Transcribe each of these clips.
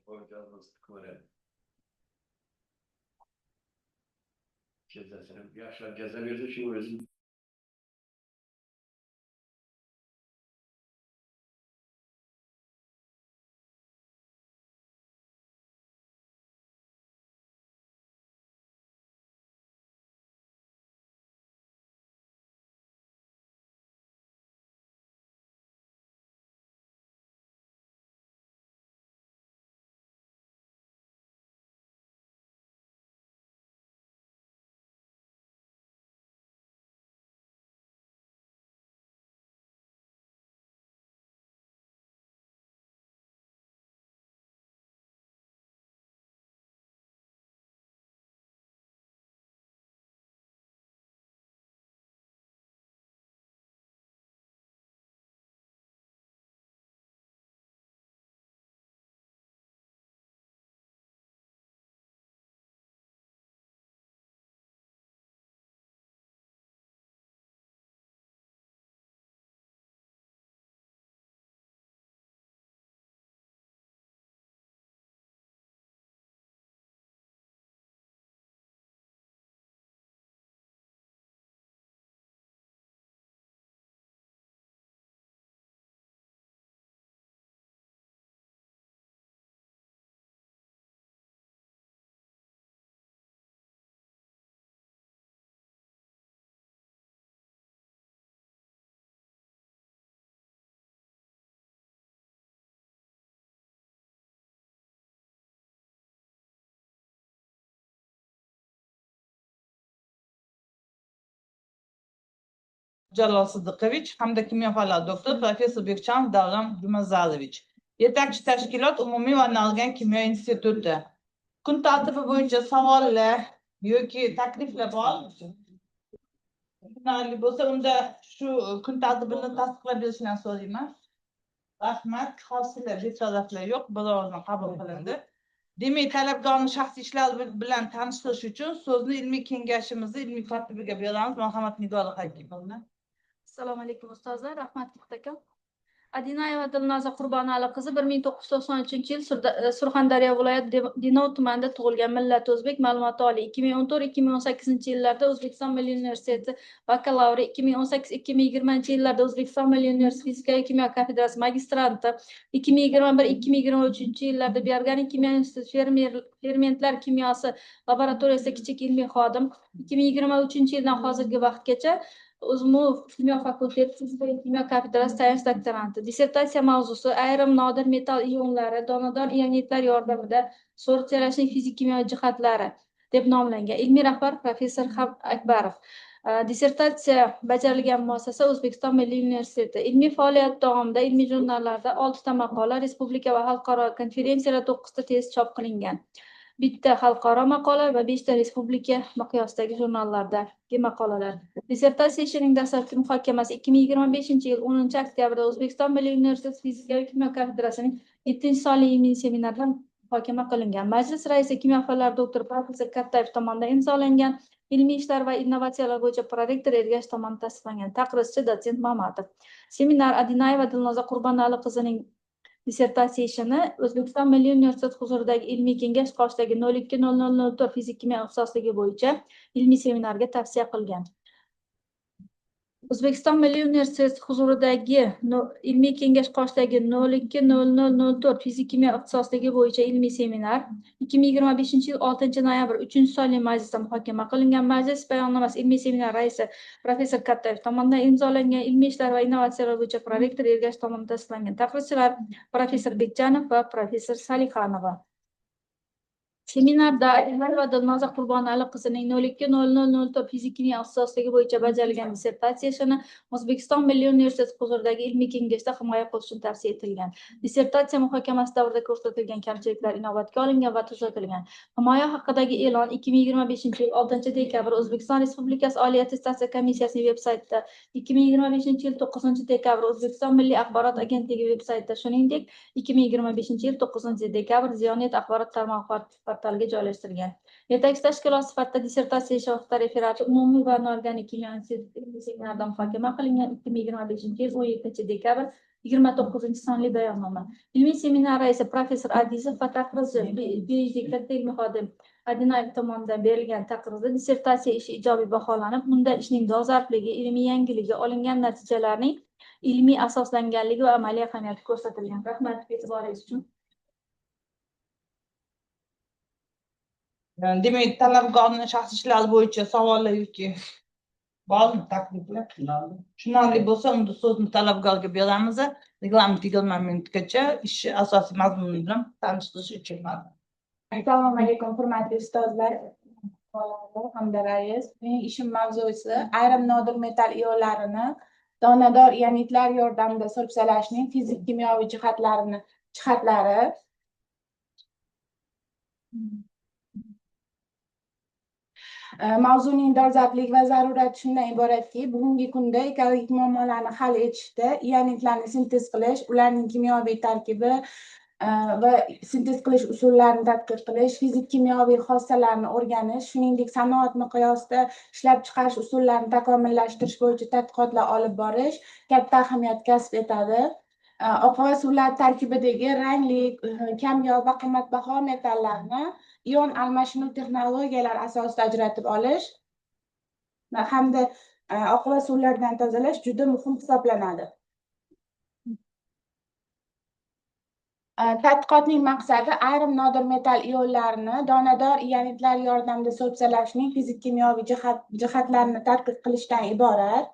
Hocamız böyle gezesini yaşlar gezebilirdi şu özüm. Jalol Sidiqovich hamda kimyo fanlari doktori professor Bekchanov Davron Jumazalovich. Yetakchi tashkilot umumiy va nalgan kimyo instituti. Kun tartibi bo'yicha savollar yoki takliflar bormi? Tushunarli bo'lsa, unda shu kun tartibini tasdiqlab berishni so'rayman. Rahmat, hafsizlar, betaraflar yo'q, birozni qabul qilindi. Demak, talabgorning shaxsiy ishlari bilan tanishish uchun so'zni ilmiy kengashimizning ilmiy tartibiga beramiz. Marhamat, Nigora Hakimovna. Assalomu alaykum ustozlar, rahmat aka. Adinayeva Dilnoza Qurbonali qizi 1993-yil Surxondaryo viloyati Denov tumanida tug'ilgan, millati o'zbek, ma'lumoti oliy. 2014-2018-yillarda O'zbekiston Milliy universiteti bakalavri, 2018-2020-yillarda O'zbekiston Milliy universiteti fizika va kimyo kafedrasi magistranti, 2021-2023-yillarda Biorganik kimyo instituti fermentlar kimyosi laboratoriyasida kichik ilmiy xodim, 2023-yildan hozirgi vaqtgacha UzMU kimyo fakulteti fizika va kimyo kafedrasi tayanch doktoranti. Dissertatsiya mavzusi ayrim nodir metall ionlari donador ionitlar yordamida sortiyalashning fizik-kimyo jihatlari deb nomlangan. Ilmiy rahbar professor Akbarov. Dissertatsiya bajarilgan muassasa O'zbekiston Milliy universiteti. Ilmiy faoliyat davomida ilmiy jurnallarda 6 ta maqola, respublika va xalqaro konferensiyalar 9 ta test chop qilingan. Bitta xalqaro maqola va 5 ta respublika miqyosidagi jurnallardagi maqolalar. Dissertatsiya ishining dastlabki muhokamasi 2025-yil 10 oktyabrda O'zbekiston Milliy universiteti fizika va kimyo kafedrasining 7-sonli ilmiy seminarida muhokama qilingan. Majlis raisi kimyo fanlari doktori professor Kattayev tomonidan imzolangan. Ilmiy ishlar va innovatsiyalar bo'yicha prorektor Ergash tomonidan tasdiqlangan. Taqrizchi dotsent Mamatov. Seminar Adinayeva Dilnoza Qurbonali qizining dissertatsiya ishini O'zbekiston Milliy universiteti huzuridagi ilmiy kengash qoshidagi 020004 fizik kimyo ixtisosligi bo'yicha ilmiy seminarga tavsiya qilgan. O'zbekiston Milliy universiteti huzuridagi ilmiy kengash qoshidagi 020004 fizik kimyo ixtisosligi bo'yicha ilmiy seminar 2025-yil 6-noyabr 3-sonli majlisda muhokama qilingan. Majlis bayonnomasi ilmiy seminar raisi professor Kattayev tomonidan imzolangan. Ilmiy ishlar va innovatsiyalar bo'yicha prorektor Ergash tomonidan tasdiqlangan. Taqrizchilar professor Bekjanov va professor Salixanova. Seminarda Adinayeva Dilnoza Qurbonali qizining 020004 fizik kimyo ixtisosligi bo'yicha bajarilgan dissertatsiya ishini O'zbekiston Milliy universiteti huzuridagi ilmiy kengashda himoya qilishni tavsiya etilgan. Dissertatsiya muhokamasi davrida ko'rsatilgan kamchiliklar inobatga olingan va tuzatilgan. Himoya haqidagi e'lon 2025-yil 6-dekabr O'zbekiston Respublikasi Oliy attestatsiya komissiyasining veb-saytida, 2025-yil 9-dekabr O'zbekiston Milliy axborot agentligi veb-saytida, shuningdek 2025-yil 9-dekabr Ziyonet axborot tarmog'i portaliga joylashtirilgan. Yetakchi tashkilot sifatida dissertatsiya ishi vaqtida referati umumiy va anorganik kimyo instituti seminarida muhokama qilingan. 2025-yil 17-dekabr 29-sonli bayonnoma. Ilmiy seminar raisi professor Adizov va taqrizchi PhD katta ilmiy xodim Adinayev tomonidan berilgan taqrizda dissertatsiya ishi ijobiy baholanib, unda ishning dolzarbligi, ilmiy yangiligi, olingan natijalarning ilmiy asoslanganligi va amaliy ahamiyati ko'rsatilgan. Rahmat e'tiboringiz uchun. Demak, talabgorning shaxsiy ishlari bo'yicha savollar yoki bormi takliflar? Tushunarli bo'lsa, unda so'zni talabgorga beramiz. Reglament 20 minutgacha ish asosiy mazmuni bilan tanishtirish uchun. Assalomu alaykum, hurmatli ustozlar hamda rais. Mening ishim mavzusi ayrim nodir metall ionlarini donador ionitlar yordamida so'rpsalashning fizik kimyoviy jihatlari. Mavzuning dolzarbligi va zarurati shundan iboratki, bugungi kunda ekologik muammolarni hal etishda ionitlarni sintez qilish, ularning kimyoviy tarkibi va sintez qilish usullarini tadqiq qilish, fizik kimyoviy xossalarini o'rganish, shuningdek sanoat miqyosida ishlab chiqarish usullarini takomillashtirish bo'yicha tadqiqotlar olib borish katta ahamiyat kasb etadi. Oqova suvlar tarkibidagi rangli, kamyob va qimmatbaho metallarni ion almashinuv texnologiyalari asosida ajratib olish hamda oqova suvlardan tozalash juda muhim hisoblanadi. Tadqiqotning maqsadi ayrim nodir metall ionlarini donador ionitlar yordamida so'rpsalashning fizik kimyoviy jihatlarini tadqiq qilishdan iborat.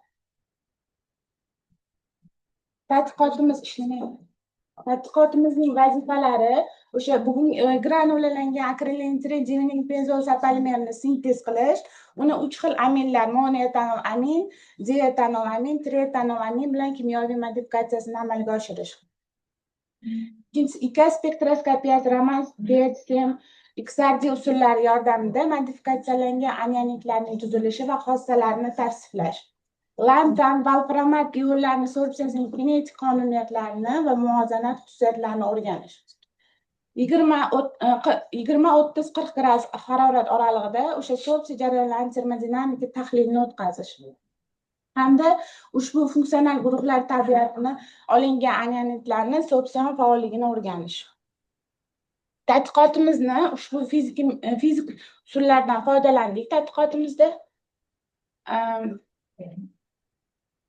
Tadqiqotimizning vazifalari o'sha bugun granulalangan akrilenitrin divinil benzol polimerini sintez qilish, uni 3 xil aminlar monoetanol amin, dietanol amin, trietanol amin bilan kimyoviy modifikatsiyasini amalga oshirish. Ikkinchisi IK spektroskopiyasi, Raman DSM, XRD usullari yordamida modifikatsiyalangan anionitlarning tuzilishi va xossalarini tavsiflash. Lambdan valpromat ionlarni so'rpsasining kinetik qonuniyatlarini va muvozanat xususiyatlarini o'rganish. 20-30-40 gradus harorat oralig'ida o'sha so'rpsi jarayonlarining termodinamika tahlilini o'tkazish. Hamda ushbu funksional guruhlar tabiatini olingan anionitlarni so'rpsion faolligini o'rganish. Tadqiqotimizni ushbu fizik usullardan foydalandik. Tadqiqotimizda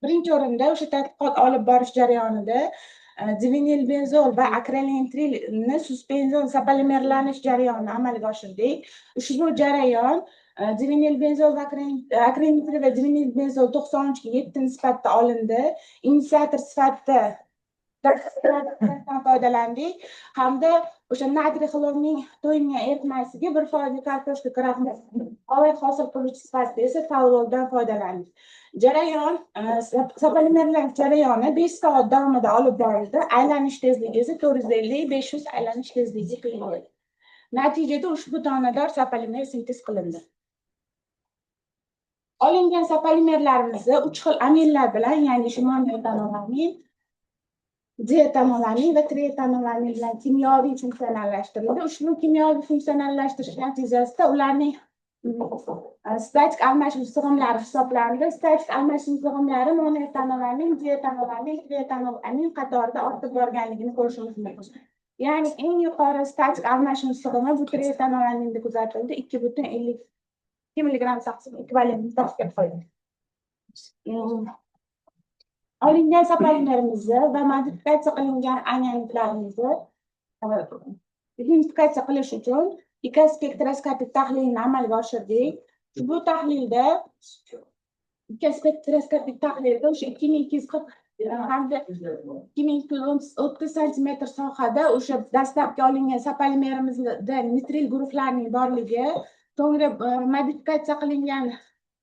birinchi o'rinda o'sha tadqiqot olib borish jarayonida divinil benzol va akrilenitrinni suspenzion sopolimerlanish jarayonini amalga oshirdik. Ushbu jarayon divinil benzol va akrilenitrin va divinil benzol 93:7 nisbatda olindi. Inisiator sifatida foydalandik hamda o'sha natriy xlorning to'yingan eritmasiga 1% kartoshka kraxmal olay hosil qiluvchi sifatida esa tolvoldan foydalandik. Jarayon sopolimerlanish jarayoni 5 soat davomida olib borildi. Aylanish tezligi esa 450-500 aylanish tezligiga qilinadi. Natijada ushbu donador sopolimer sintez qilindi. Olingan sopolimerlarimizni 3 xil aminlar bilan, ya'ni monoetanol amin, dietanol amin va trietanol amin bilan kimyoviy funksionallashtirildi. Ushbu kimyoviy funksionallashtirish natijasida ularning statik almashinuv sig'imlari hisoblandi. Statik almashinuv sig'imlari monoetanol amin, dietanol amin, trietanol amin qatorida ortib borganligini ko'rishimiz mumkin. Ya'ni eng yuqori statik almashinuv sig'imi bu trietanol aminda kuzatildi. 2,52 mg taqsim ekvivalent tashkil qildi. Olingan sopolimerimizni va modifikatsiya qilingan anionitlarimizni identifikatsiya qilish uchun IK spektroskopik tahlilni amalga oshirdik. Bu tahlilda IK spektroskopik tahlilda o'sha 2240 hamda 2230 cm sohada o'sha dastlabki olingan sopolimerimizda nitril guruhlarning borligi, so'ngra modifikatsiya qilingan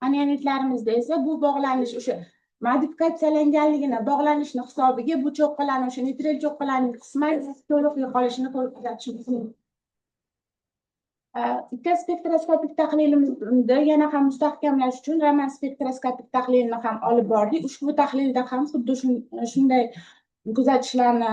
anionitlarimizda esa bu bog'lanish o'sha modifikatsiyalanganligini bog'lanishni hisobiga bu cho'qqalarni o'sha nitril cho'qqalarning qisman to'liq yo'qolishini kuzatishimiz mumkin. IK spektroskopik tahlilimizni yana ham mustahkamlash uchun Raman spektroskopik tahlilini ham olib bordik. Ushbu tahlilda ham xuddi shunday kuzatishlarni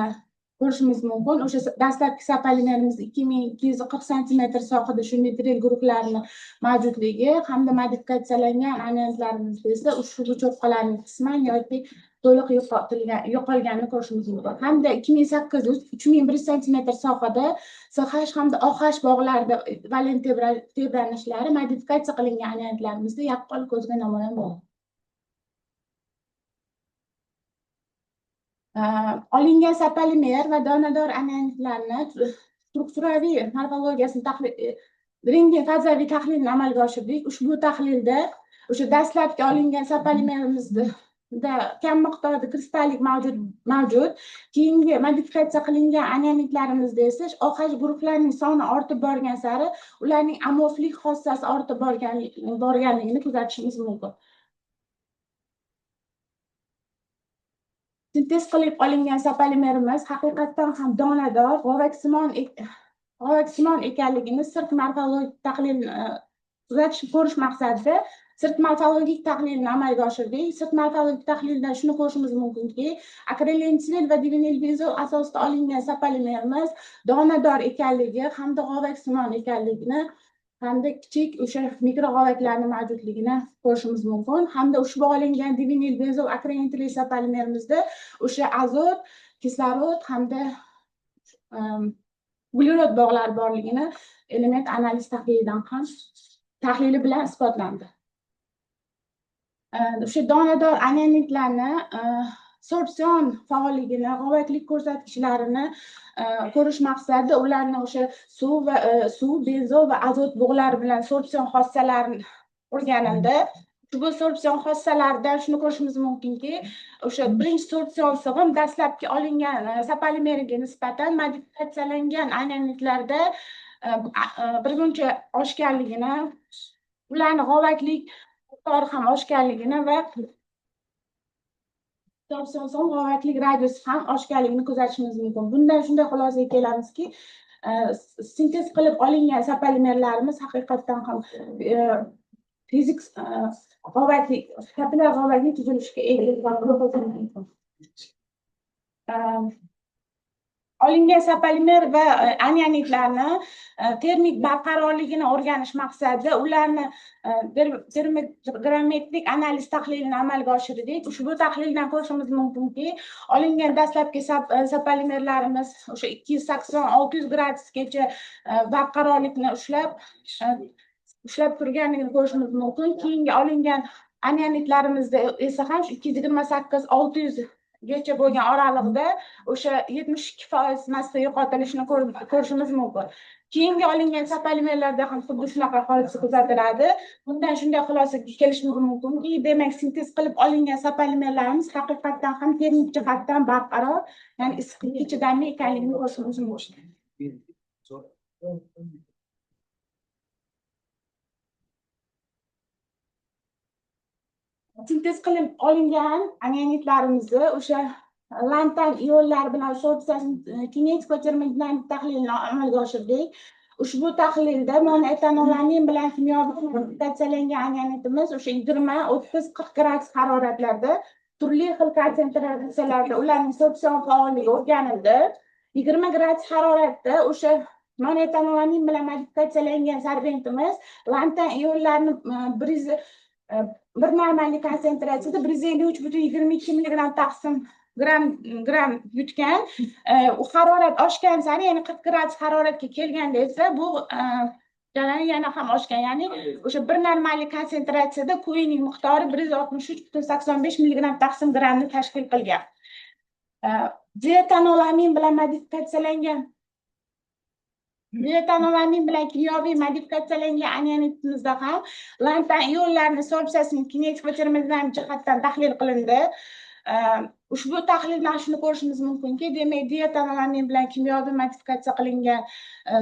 ko'rishimiz mumkin. O'sha dastlabki sopolimerimiz 2240 cm sohada shu nitril guruhlarni mavjudligi hamda modifikatsiyalangan anionitlarimizda esa ushbu cho'qqalarning qisman yoki to'liq yo'qolganini ko'rishimiz mumkin. Hamda 2800 3100 sm sohada SH hamda OH bog'larida valent tebranishlari modifikatsiya qilingan analizarimizda yaqqol ko'zga namoyon bo'ldi. Olingan sapolimer va donador analizlarni strukturaviy morfologiyasini rentgen fazaviy tahlilni amalga oshirdik. Ushbu tahlilda o'sha dastlabki olingan sapolimerimizda kam miqdorda kristallik mavjud. Keyingi modifikatsiya qilingan analizlarimizda esa OH guruhlarining soni ortib borgan sari ularning amorflik xossasi ortib borganligini kuzatishimiz mumkin. Sintez qilib olingan sapolimerimiz haqiqatdan ham donador, g'ovaksimon ekanligini sirt morfologik tahlilni ko'rish maqsadida sirt morfologik tahlilni amalga oshirdik. Sirt morfologik tahlildan shuni ko'rishimiz mumkinki, akrilensil va divinil benzol asosida olingan sapolimerimiz donador ekanligi hamda g'ovaksimon ekanligini hamda kichik o'sha mikrog'ovaklarning mavjudligini ko'rishimiz mumkin. Hamda ushbu olingan divinil benzol akrilensil sapolimerimizda o'sha azot, kislorod hamda uglerod bog'lari borligini element analiz tahlili bilan isbotlandi. O'sha donador analizlarni sorpsion faolligini, g'ovaklik ko'rsatkichlarini ko'rish maqsadida ularni o'sha suv, benzol va azot bug'lari bilan sorpsion xossalarini o'rganildi. Bu sorpsion xossalardan shuni ko'rishimiz mumkinki, o'sha birinchi sorpsion sig'im dastlabki olingan sapolimeriga nisbatan modifikatsiyalangan analizlarda birmuncha oshganligini, ularni g'ovaklik miqdori ham oshganligini va sorpsion g'ovaklik radiusi ham oshganligini kuzatishimiz mumkin. Bundan shunday xulosaga kelamizki, sintez qilib olingan sapolimerlarimiz haqiqatdan ham fizik g'ovaklik, kapillyar g'ovaklik tuzilishiga ega. Olingan sapolimer va anionitlarni termik barqarorligini o'rganish maqsadida ularni termogrammetrik analiz tahlilini amalga oshirdik. Ushbu tahlildan ko'rishimiz mumkinki, olingan dastlabki sapolimerlarimiz o'sha 280-600 gradusgacha barqarorlikni ushlab turganligini ko'rishimiz mumkin. Keyingi olingan anionitlarimizda esa ham 228-600 gacha bo'lgan oralig'ida o'sha 72% massa yo'qotilishini ko'rishimiz mumkin. Keyingi olingan sapolimerlarda ham xuddi shunaqa hodisa kuzatiladi. Bundan shunday xulosaga kelishimiz mumkinki, demak sintez qilib olingan sapolimerlarimiz haqiqatdan ham termik jihatdan barqaror, ya'ni issiqlikka chidamli ekanligini ko'rishimiz mumkin. Sintez qilib olingan anionitlarimizni o'sha lantan ionlar bilan sorpsiyasini kinetik ko'chirmadan tahlilini amalga oshirdik. Ushbu tahlilda monoetanolamin bilan kimyoviy modifikatsiyalangan anionitimiz o'sha 20-30-40 gradus haroratlarda turli xil konsentratsiyalarda ularning sorpsion faolligi o'rganildi. 20 gradus haroratda o'sha monoetanolamin bilan modifikatsiyalangan sorbentimiz lantan ionlarini bir normalniy konsentratsiyada 153,22 mg taqsim gram yutgan. Harorat oshgan sari, ya'ni 40 gradus haroratga kelganda esa bu yana ham oshgan, ya'ni o'sha bir normalniy konsentratsiyada ko'yining miqdori 163,85 mg taqsim gramni tashkil qilgan. Dietanolamin bilan modifikatsiyalangan kimyoviy modifikatsiyalangan anonitimizda ham lantan ionlarini sorpsiyasining kinetik va termodinamik jihatdan tahlil qilindi. Ushbu tahlildan shuni ko'rishimiz mumkinki, demak dietanolamin bilan kimyoviy modifikatsiya qilingan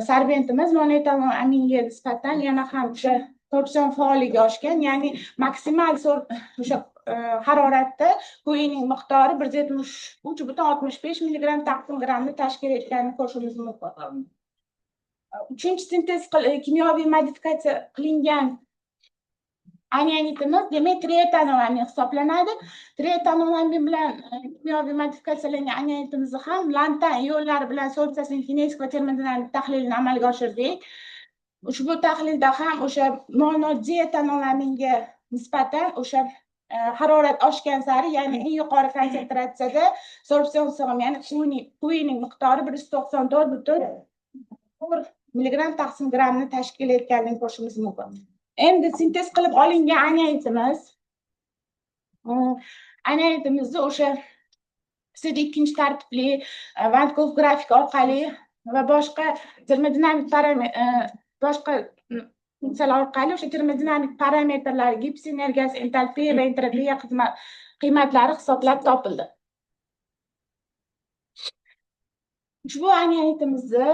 sorbentimiz monoetanolaminga nisbatan yana ham o'sha sorpsion faolligi oshgan, ya'ni maksimal o'sha haroratda ko'yining miqdori 173,65 mg taqsim gramni tashkil etganini ko'rishimiz mumkin. Uchinchi sintez kimyoviy modifikatsiya qilingan anionitimiz demak trietanolamin hisoblanadi. Trietanolamin bilan kimyoviy modifikatsiyalangan anionitimizni ham lantan ionlari bilan sorpsiyasining kinetik va termodinamik tahlilini amalga oshirdik. Ushbu tahlilda ham o'sha monodietanoolaminga nisbatan o'sha harorat oshgan sari, ya'ni eng yuqori konsentratsiyada sorbsion sig'imi, ya'ni quyining miqdori 194,4 milligram taqsim grammni tashkil etganini ko'rishimiz mumkin. Endi sintez qilib olingan analitimizda o'sha ikkinchi tartibli Van-Gogh grafik orqali va boshqa termodinamik boshqa funksiyalar orqali o'sha termodinamik parametrlar, gips energiyasi, entalpiya va entropiya qiymatlari hisoblab topildi. Ushbu analitimizda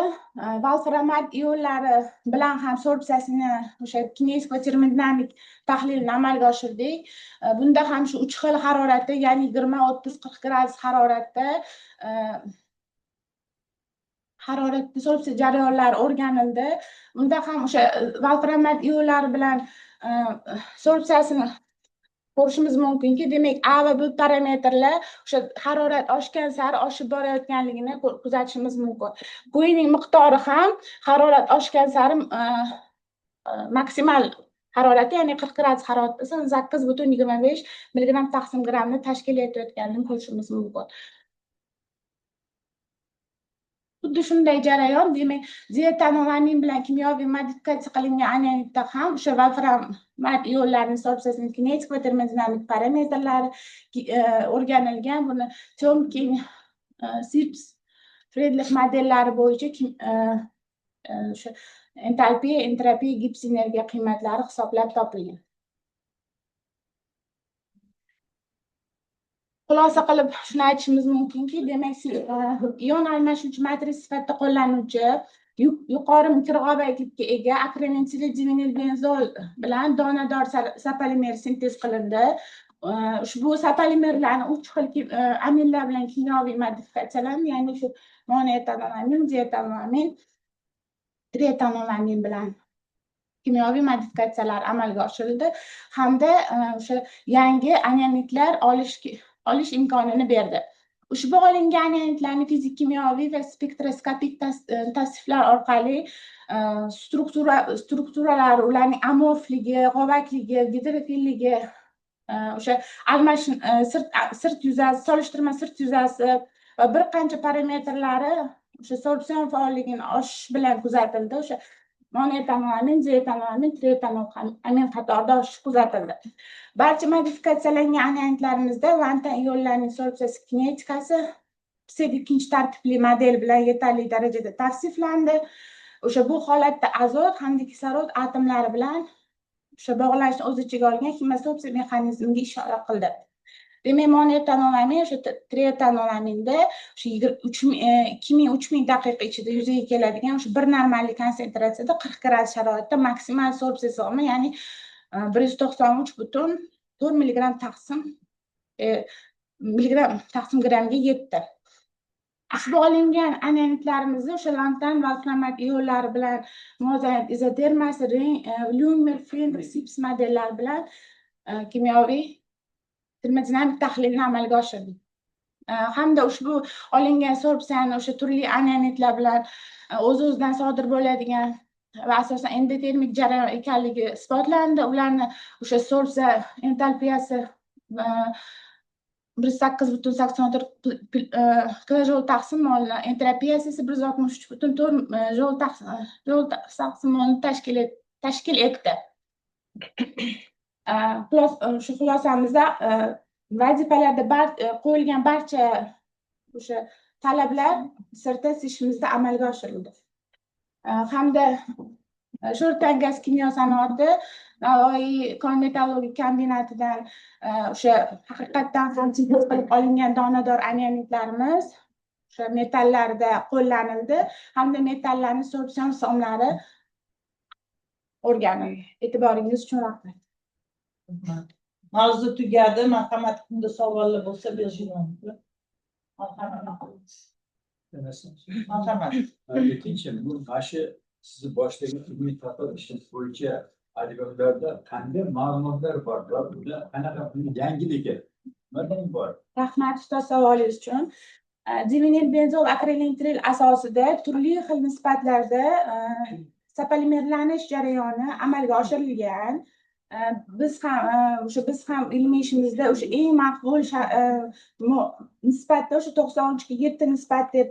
valframat ionlari bilan ham sorbsiyasini o'sha kinetik va termodinamik tahlilini amalga oshirdik. Bunda ham shu 3 xil haroratda, ya'ni 20, 30, 40 gradus haroratda sorbsiya jarayonlari o'rganildi. Bunda ham o'sha valframat ionlari bilan sorbsiyasini ko'rishimiz mumkinki, demak A va B parametrlar o'sha harorat oshgan sari oshib borayotganligini kuzatishimiz mumkin. Quyining miqdori ham harorat oshgan sari maksimal harorati, ya'ni 40 gradus haroratda 8,25 milligram taqsim grammni tashkil etayotganini ko'rishimiz mumkin. Xuddi shunday jarayon, demak, dietanoamin bilan kimyoviy modifikatsiya qilingan analitda ham o'sha valframat ionlarining sorbsiyasining kinetik va termodinamik parametrlari o'rganilgan. Buni Temkin, Sips, Friedrich modellari bo'yicha o'sha entalpiya, entropiya, gips energiya qiymatlari hisoblab topilgan. Xulosa qilib shuni aytishimiz mumkinki, demak, ion almashuvchi matrisa sifatida qo'llanuvchi yuqori mikrog'avaylikka ega akrilentil divinil benzol bilan donador sapolimer sintez qilindi. Ushbu sapolimerlarni 3 xil aminlar bilan kimyoviy modifikatsiyalandi, ya'ni shu monoetanoamin, dietanoamin, trietanoamin bilan kimyoviy modifikatsiyalar amalga oshirildi hamda o'sha yangi analitlar olish imkonini berdi. Ushbu olingan analitlarni fizik kimyoviy va spektroskopik tavsiflar orqali strukturalar, ularning amorfligi, g'ovakligi, gidrofilligi, o'sha sirt yuzasi, solishtirma sirt yuzasi va bir qancha parametrlari o'sha sorbsion faolligini oshish bilan kuzatildi. O'sha monoetanoamin, dietanoamin, trietanoamin qatorida oshish kuzatildi. Barcha modifikatsiyalangan analitlarimizda vantan ionlarining sorbsiyasi kinetikasi ikkinchi tartibli model bilan yetarli darajada tavsiflandi. O'sha bu holatda azot hamda kislorod atomlari bilan o'sha bog'lanishni o'z ichiga olgan ximosorpsiya mexanizmiga ishora qildi. Demak, monoetanoamin o'sha trietanoaminda o'sha 2000-3000 daqiqa ichida yuzaga keladigan o'sha bir normalniy konsentratsiyada 40 gradus sharoitda maksimal sorbsiya sig'imi, ya'ni 193,4 milligram taqsim grammga yetdi. Ushbu olingan analitlarimizda o'sha lantan valframat ionlari bilan muvozanat izotermasi, Lumer, Friedrich, Sips modellari bilan kimyoviy termodinamik tahlilni amalga oshirdik. Hamda ushbu olingan sorbsiyani o'sha turli analitlar bilan o'z-o'zidan sodir bo'ladigan va asosan endotermik jarayon ekanligi isbotlandi. Ularni o'sha sorbsiya entalpiyasi 108,84 kilojol taqsim molni, entropiyasi esa 163,4 jol taqsim molni tashkil etdi. Shu xulosamizda vazifalarda qo'yilgan barcha o'sha talablar dissertatsiya ishimizda amalga oshirildi. Hamda Sho'rtan gaz kimyo sanoati Navoiy kon-metallurgik kombinatidan o'sha haqiqatdan ham sintez qilib olingan donador analitlarimiz o'sha metallarda qo'llanildi hamda metallarning sorbsion sig'imlari o'rganildi. E'tiboringiz uchun rahmat. Mavzu tugadi. Matematikda savollar bo'lsa berishing mumkin. Marhamat. Ikkinchi, bu başı sizi boshlagan ilmiy tadqiqot ishingiz bo'yicha adabiyotlarda qanday ma'lumotlar bor va bunda qanaqa yangiligi nimadan bor? Rahmat ustoz savolingiz uchun. Divinil benzol akrilentril asosida turli xil nisbatlarda sapolimerlanish jarayoni amalga oshirilgan. biz ham ilmiy ishimizda o'sha eng maqbul nisbatda o'sha 93 ga 7 nisbat deb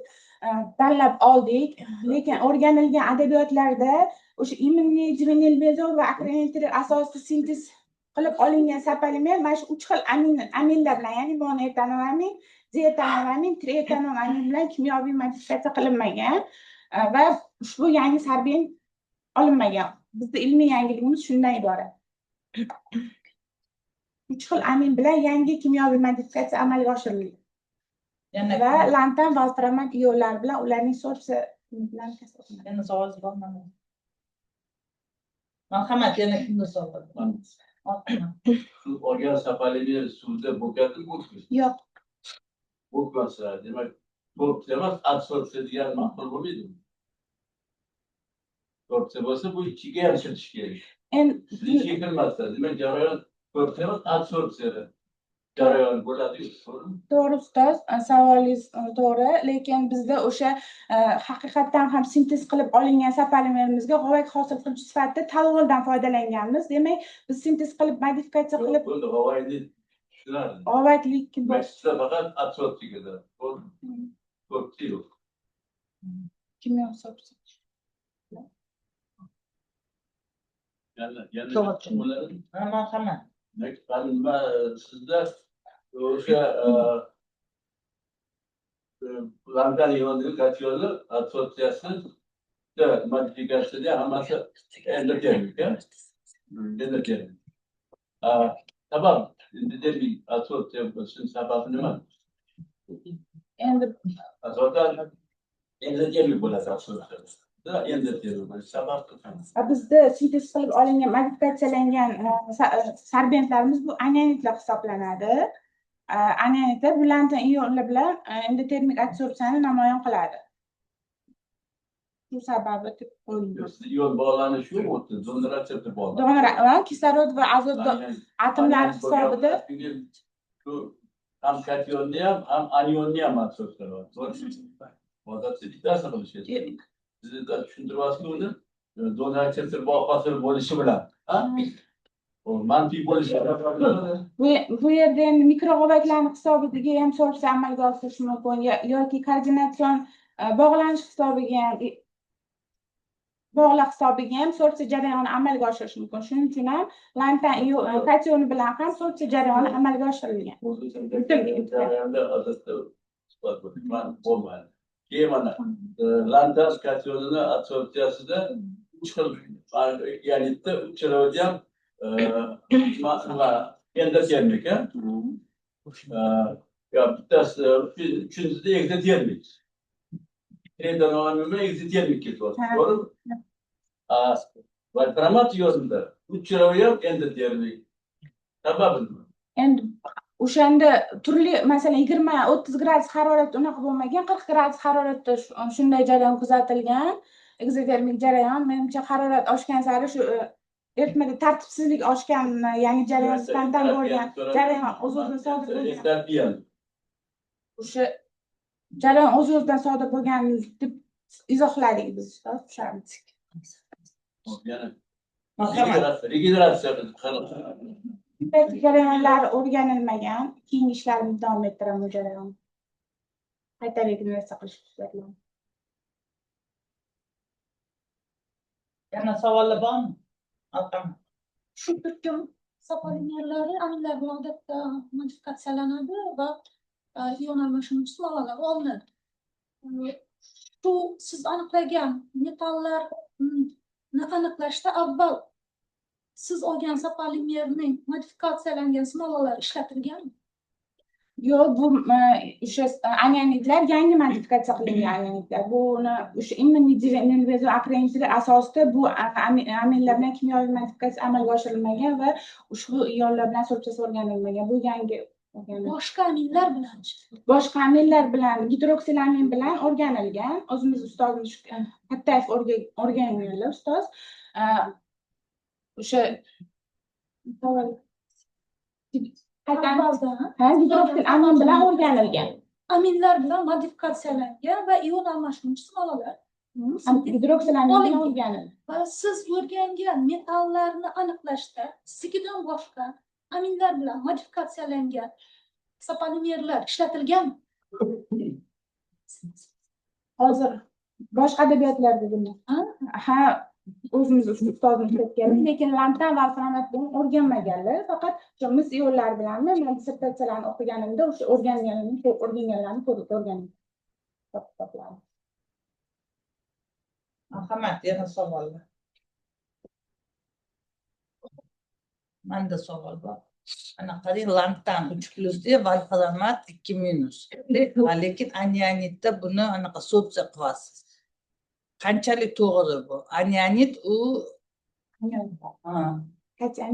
tanlab oldik. Lekin o'rganilgan adabiyotlarda o'sha immunniy bezo va akrometriya asosida sintez qilib olingan sapalimer mana shu 3 xil aminlar bilan, ya'ni monoetanolamin, dietanolamin, trietanolamin bilan kimyoviy modifikatsiya qilinmagan va ushbu yangi sorbent olinmagan. Bizda ilmiy yangiligimiz shundan iborat. 3 xil amin bilan yangi kimyoviy modifikatsiya amalga oshirildi. Va lantan va altramat ionlar bilan ularning so'risi bilan kasallanadi. Yana savol bormi? Marhamat, yana kimni savol bor? Shu organ sapalimer suvda bo'katib o'tmiz. Yo'q. Bo'lmasa, demak, to'rtta emas, absorpsiya degan ma'qul bo'lmaydimi? To'rtta bo'lsa, bu ichiga ham kiritish kerak. Endi Ichiga kirmasa, demak, jarayon to'rtta emas, absorpsiya jarayon bo'ladi. to'g'ri ustoz, savolingiz to'g'ri, lekin bizda o'sha haqiqatdan ham sintez qilib olingan sapalimerimizga g'ovak hosil qiluvchi sifatida talg'oldan foydalanganmiz. Demak, biz sintez qilib modifikatsiya qilib Bo'ldi, g'ovayni tushunardi. g'ovaklik Maktabda faqat absorpsiya ketadi. To'rtta yo'q. kimyo hisobsi. Yana Marhamat. nima sizda o'sha lantan ionli katyonli absorpsiyasi modifikatsiyada hammasi endotermik. Endotermik. Sabab endotermik absorpsiya bo'lishning sababi nima? Endi Asosan endotermik bo'ladi absorpsiya. Endotermik sabab bizda sintez qilib olingan modifikatsiyalangan sorbentlarimiz bu anionitlar hisoblanadi. Anionitlar bu lantan ionlar bilan endotermik absorpsiyani namoyon qiladi. Shu sababi deb qo'yilgan. ion bog'lanishi yo'q, donor retseptor bog'lanish. Donor kislorod va azot atomlari hisobida Shu ham katyonni ham anionni ham absorpsiya qiladi. Odatda bittasi qilishadi. Sizda tushuntiryapsiz uni? Donor retseptor hosil bo'lishi bilan, o manfiy bo'lishi bu yerda endi mikrog'ovaklarning hisobiga ham so'rsa amalga oshirish mumkin yoki koordinatsion bog'lanish hisobiga ham bog'liq hisobiga ham so'rsa jarayonni amalga oshirish mumkin. Shuning uchun ham lantan kationi bilan ham so'rsa jarayoni amalga oshirilgan. jarayonda odatda isbot bo'lmaydi. Keyin mana lantan kationini absorpsiyasida 3 xil yanitda uchraydi ham endotermik. Ya bittasi uchinchisida ekzotermik. Trietanolamin ekzotermik ketyapti. To'g'rimi? Va aromat ionida uchraydi ham endotermik. Sababi nima? Endi o'shanda turli masalan 20-30 gradus harorat unaqa bo'lmagan, 40 gradus haroratda shunday jarayon kuzatilgan. Ekzotermik jarayon menimcha harorat oshgan sari shu eritmada tartibsizlik oshgan, ya'ni jarayon spontan bo'lgan, jarayon o'z-o'zidan sodir bo'lgan. O'sha jarayon o'z-o'zidan sodir bo'lgan deb izohladik biz ustoz, tushunamiz. Regeneratsiya jarayonlar o'rganilmagan, keyingi ishlarimizni davom ettiramiz bu jarayonni. Qayta regeneratsiya qilish xususiyatlari. Yana savollar bormi? Marhamat. Shu turkum sapalimerlari aminlar bilan odatda modifikatsiyalanadi va ion almashinuvchi smolalar olinadi. Shu siz aniqlagan metallarni aniqlashda avval siz olgan sapalimerning modifikatsiyalangan smolalar ishlatilganmi? Yo'q, bu o'sha anionitlar yangi modifikatsiya qilingan anionitlar. Buni o'sha immunniy akrometriya asosida bu aminlar bilan kimyoviy modifikatsiya amalga oshirilmagan va ushbu ionlar bilan so'rchasi o'rganilmagan. Bu yangi o'rganilgan. Boshqa aminlar bilan Boshqa aminlar bilan, gidroksilamin bilan o'rganilgan. O'zimiz ustozimiz Kattayev o'rganganlar ustoz. O'sha gidroksilamin bilan o'rganilgan. aminlar bilan modifikatsiyalangan va ion almashinuvchi smolalar Gidroksilaminni o'rganildi. Va siz o'rgangan metallarni aniqlashda sigidan boshqa aminlar bilan modifikatsiyalangan isopolimerlar ishlatilganmi? Hozir boshqa adabiyotlarda buni ha o'zimiz ustozimiz aytgan, lekin lantan va alfanomat bilan o'rganmaganlar, faqat o'sha mis yo'llari bilanmi men dissertatsiyalarni o'qiganimda o'sha o'rganganlarni ko'rib o'rgandim. Marhamat, yana savollar. Manda savol bor. Ana qarang, lantan 3+ valfalamat 2-. Lekin anianitda buni anaqa so'psa qilyapsiz. Qanchalik to'g'ri bu? Anianit u Qachon?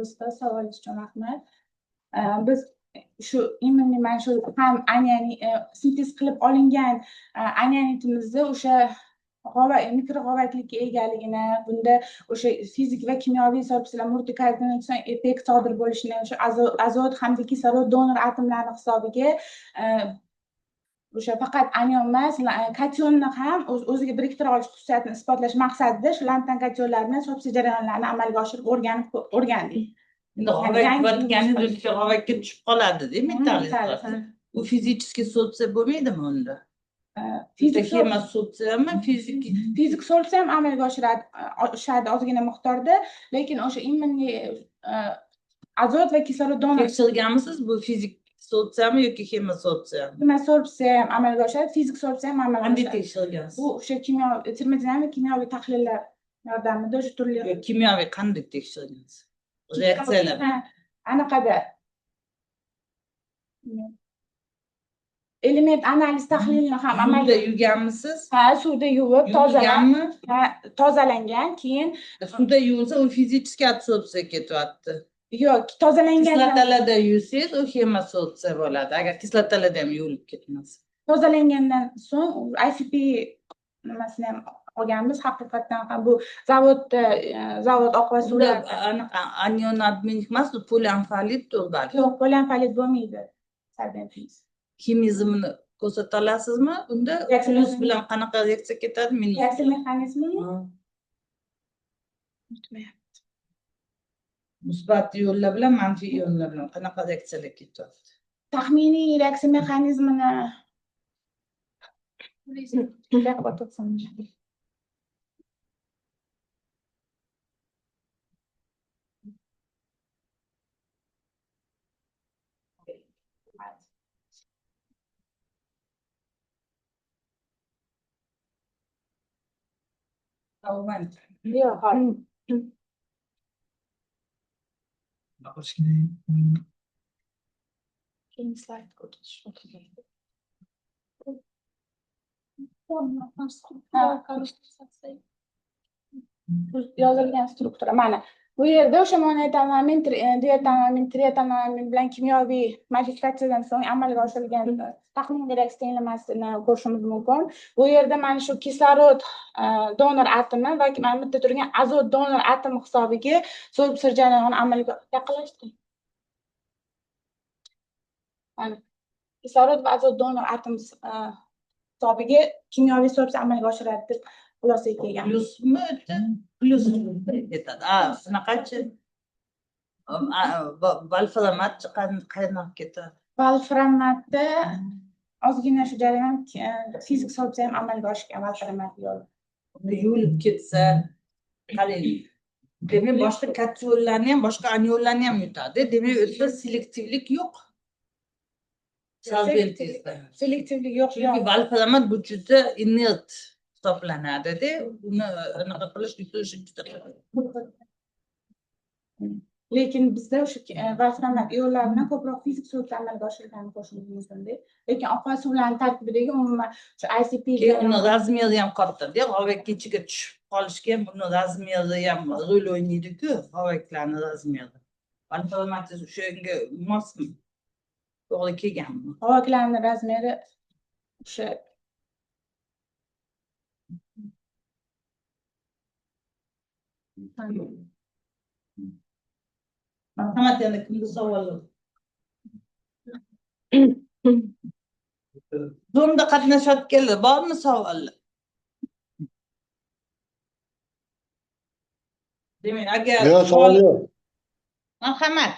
Ustoz savolingiz uchun rahmat. Biz shu immuniy mana shu ham sintez qilib olingan anianitimizni o'sha mikro g'ovaklikka egaligini, bunda o'sha fizik va kimyoviy so'rovlar multikoordinatsion effekt sodir bo'lishini, o'sha azot hamda kislorod donor atomlari hisobiga o'sha faqat anion emas, katyonni ham o'ziga biriktira olish xususiyatini isbotlash maqsadida shu lantan katyonlarini so'psa jarayonlarini amalga oshirib o'rgandik. endi g'ovakka tushib qoladi-da metall. U fizический so'psa bo'lmaydimi unda? Fizik so'psami, fizik so'psa ham amalga oshiradi ozgina miqdorda, lekin o'sha immuniy azot va kislorod donor tekshirganmisiz bu fizik so'psami yoki xima so'psami? Xima so'psa ham amalga oshadi, fizik so'psa ham amalga Qanday oshadi. tekshirgansiz? Bu o'sha termodinamik kimyoviy tahlillar yordamida o'sha turli Kimyoviy qanday tekshirgansiz? Reaksiyalar. Anaqada element analiz tahlilini ham amalga yuvganmisiz? Ha, suvda yuvib, tozalangan, keyin suvda yuvilsa u fizический so'psa ketyapti. yo'q, tozalangan Kislotalada yuvsangiz u xima so'psa bo'ladi. Agar kislotalada ham yuvilib ketmasa. Tozalangandan so'ng ICP nimasini ham olganmiz. Haqiqatdan ham bu zavod oqva suvlar anaqa anion обменник emas, u poliamfalitdir balki. yo'q, poliamfalit bo'lmaydi. Kimizmini ko'rsata olasizmi? Unda plus bilan qanaqa reaksiya ketadi? Minus. Reaksiya mexanizmini musbat yo'llar bilan manfiy yo'llar bilan qanaqa reaksiyalar ketyapti? Taxminiy reaksiya mexanizmini yo'q, keyin slayd yozilgan struktura mana bu yerda o'sha monotanomin, dietanomin, trietanomin bilan kimyoviy modifikatsiyadan so'ng amalga oshirilgan taxminiy reaksiya tenglamasini ko'rishimiz mumkin. Bu yerda mana shu kislorod donor atomi va mana bu yerda turgan azot donor atomi hisobiga so'psa jarayoni amalga yaqinlashdi. Mana kislorod va azot donor atomi hisobiga kimyoviy so'psa amalga oshiradi deb xulosaga kelgan. Plusmi? Plus ketadi. Shunaqachi? Valframat qayerdan ketadi? Valframatda ozgina shu jarayon fizik so'psa ham amalga oshgan valframat yo'li. Yuvilib ketsa, qarang. Demak, boshqa katyonlarni ham, boshqa anionlarni ham yutadi. Demak, u yerda selektivlik yo'q. Solventizda. Selektivlik yo'q. Chunki valframat bu juda inert hisoblanadi-da. Uni anaqa qilish juda lekin bizda o'sha valframat yo'llarini ko'proq fizik so'zda amalga oshirganini ko'rishimiz mumkin. Lekin oqva suvlarning tarkibidagi umuman shu ICP uni razmeri ham katta-da. G'ovak ichiga tushib qolishga ham uni razmeri ham rol o'ynaydi-ku, g'ovaklarning razmeri. Valframat o'shanga mosmi? To'g'ri kelganmi? G'ovaklarning razmeri o'sha Marhamat, yana kimda savol bor? Zoom'da qatnashayotganlar bormi savollar? Demak, agar Yo'q, savol yo'q. Marhamat.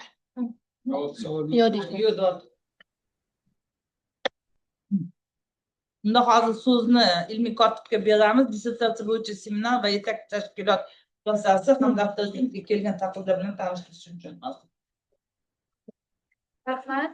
Yo'q deyishdi. Yo'q, Bunda hozir so'zni ilmiy kotibga beramiz. Dissertatsiya bo'yicha seminar va yetakchi tashkilot vasasi hamda avtoritetga kelgan taqdirda bilan tanishtirish uchun. Rahmat.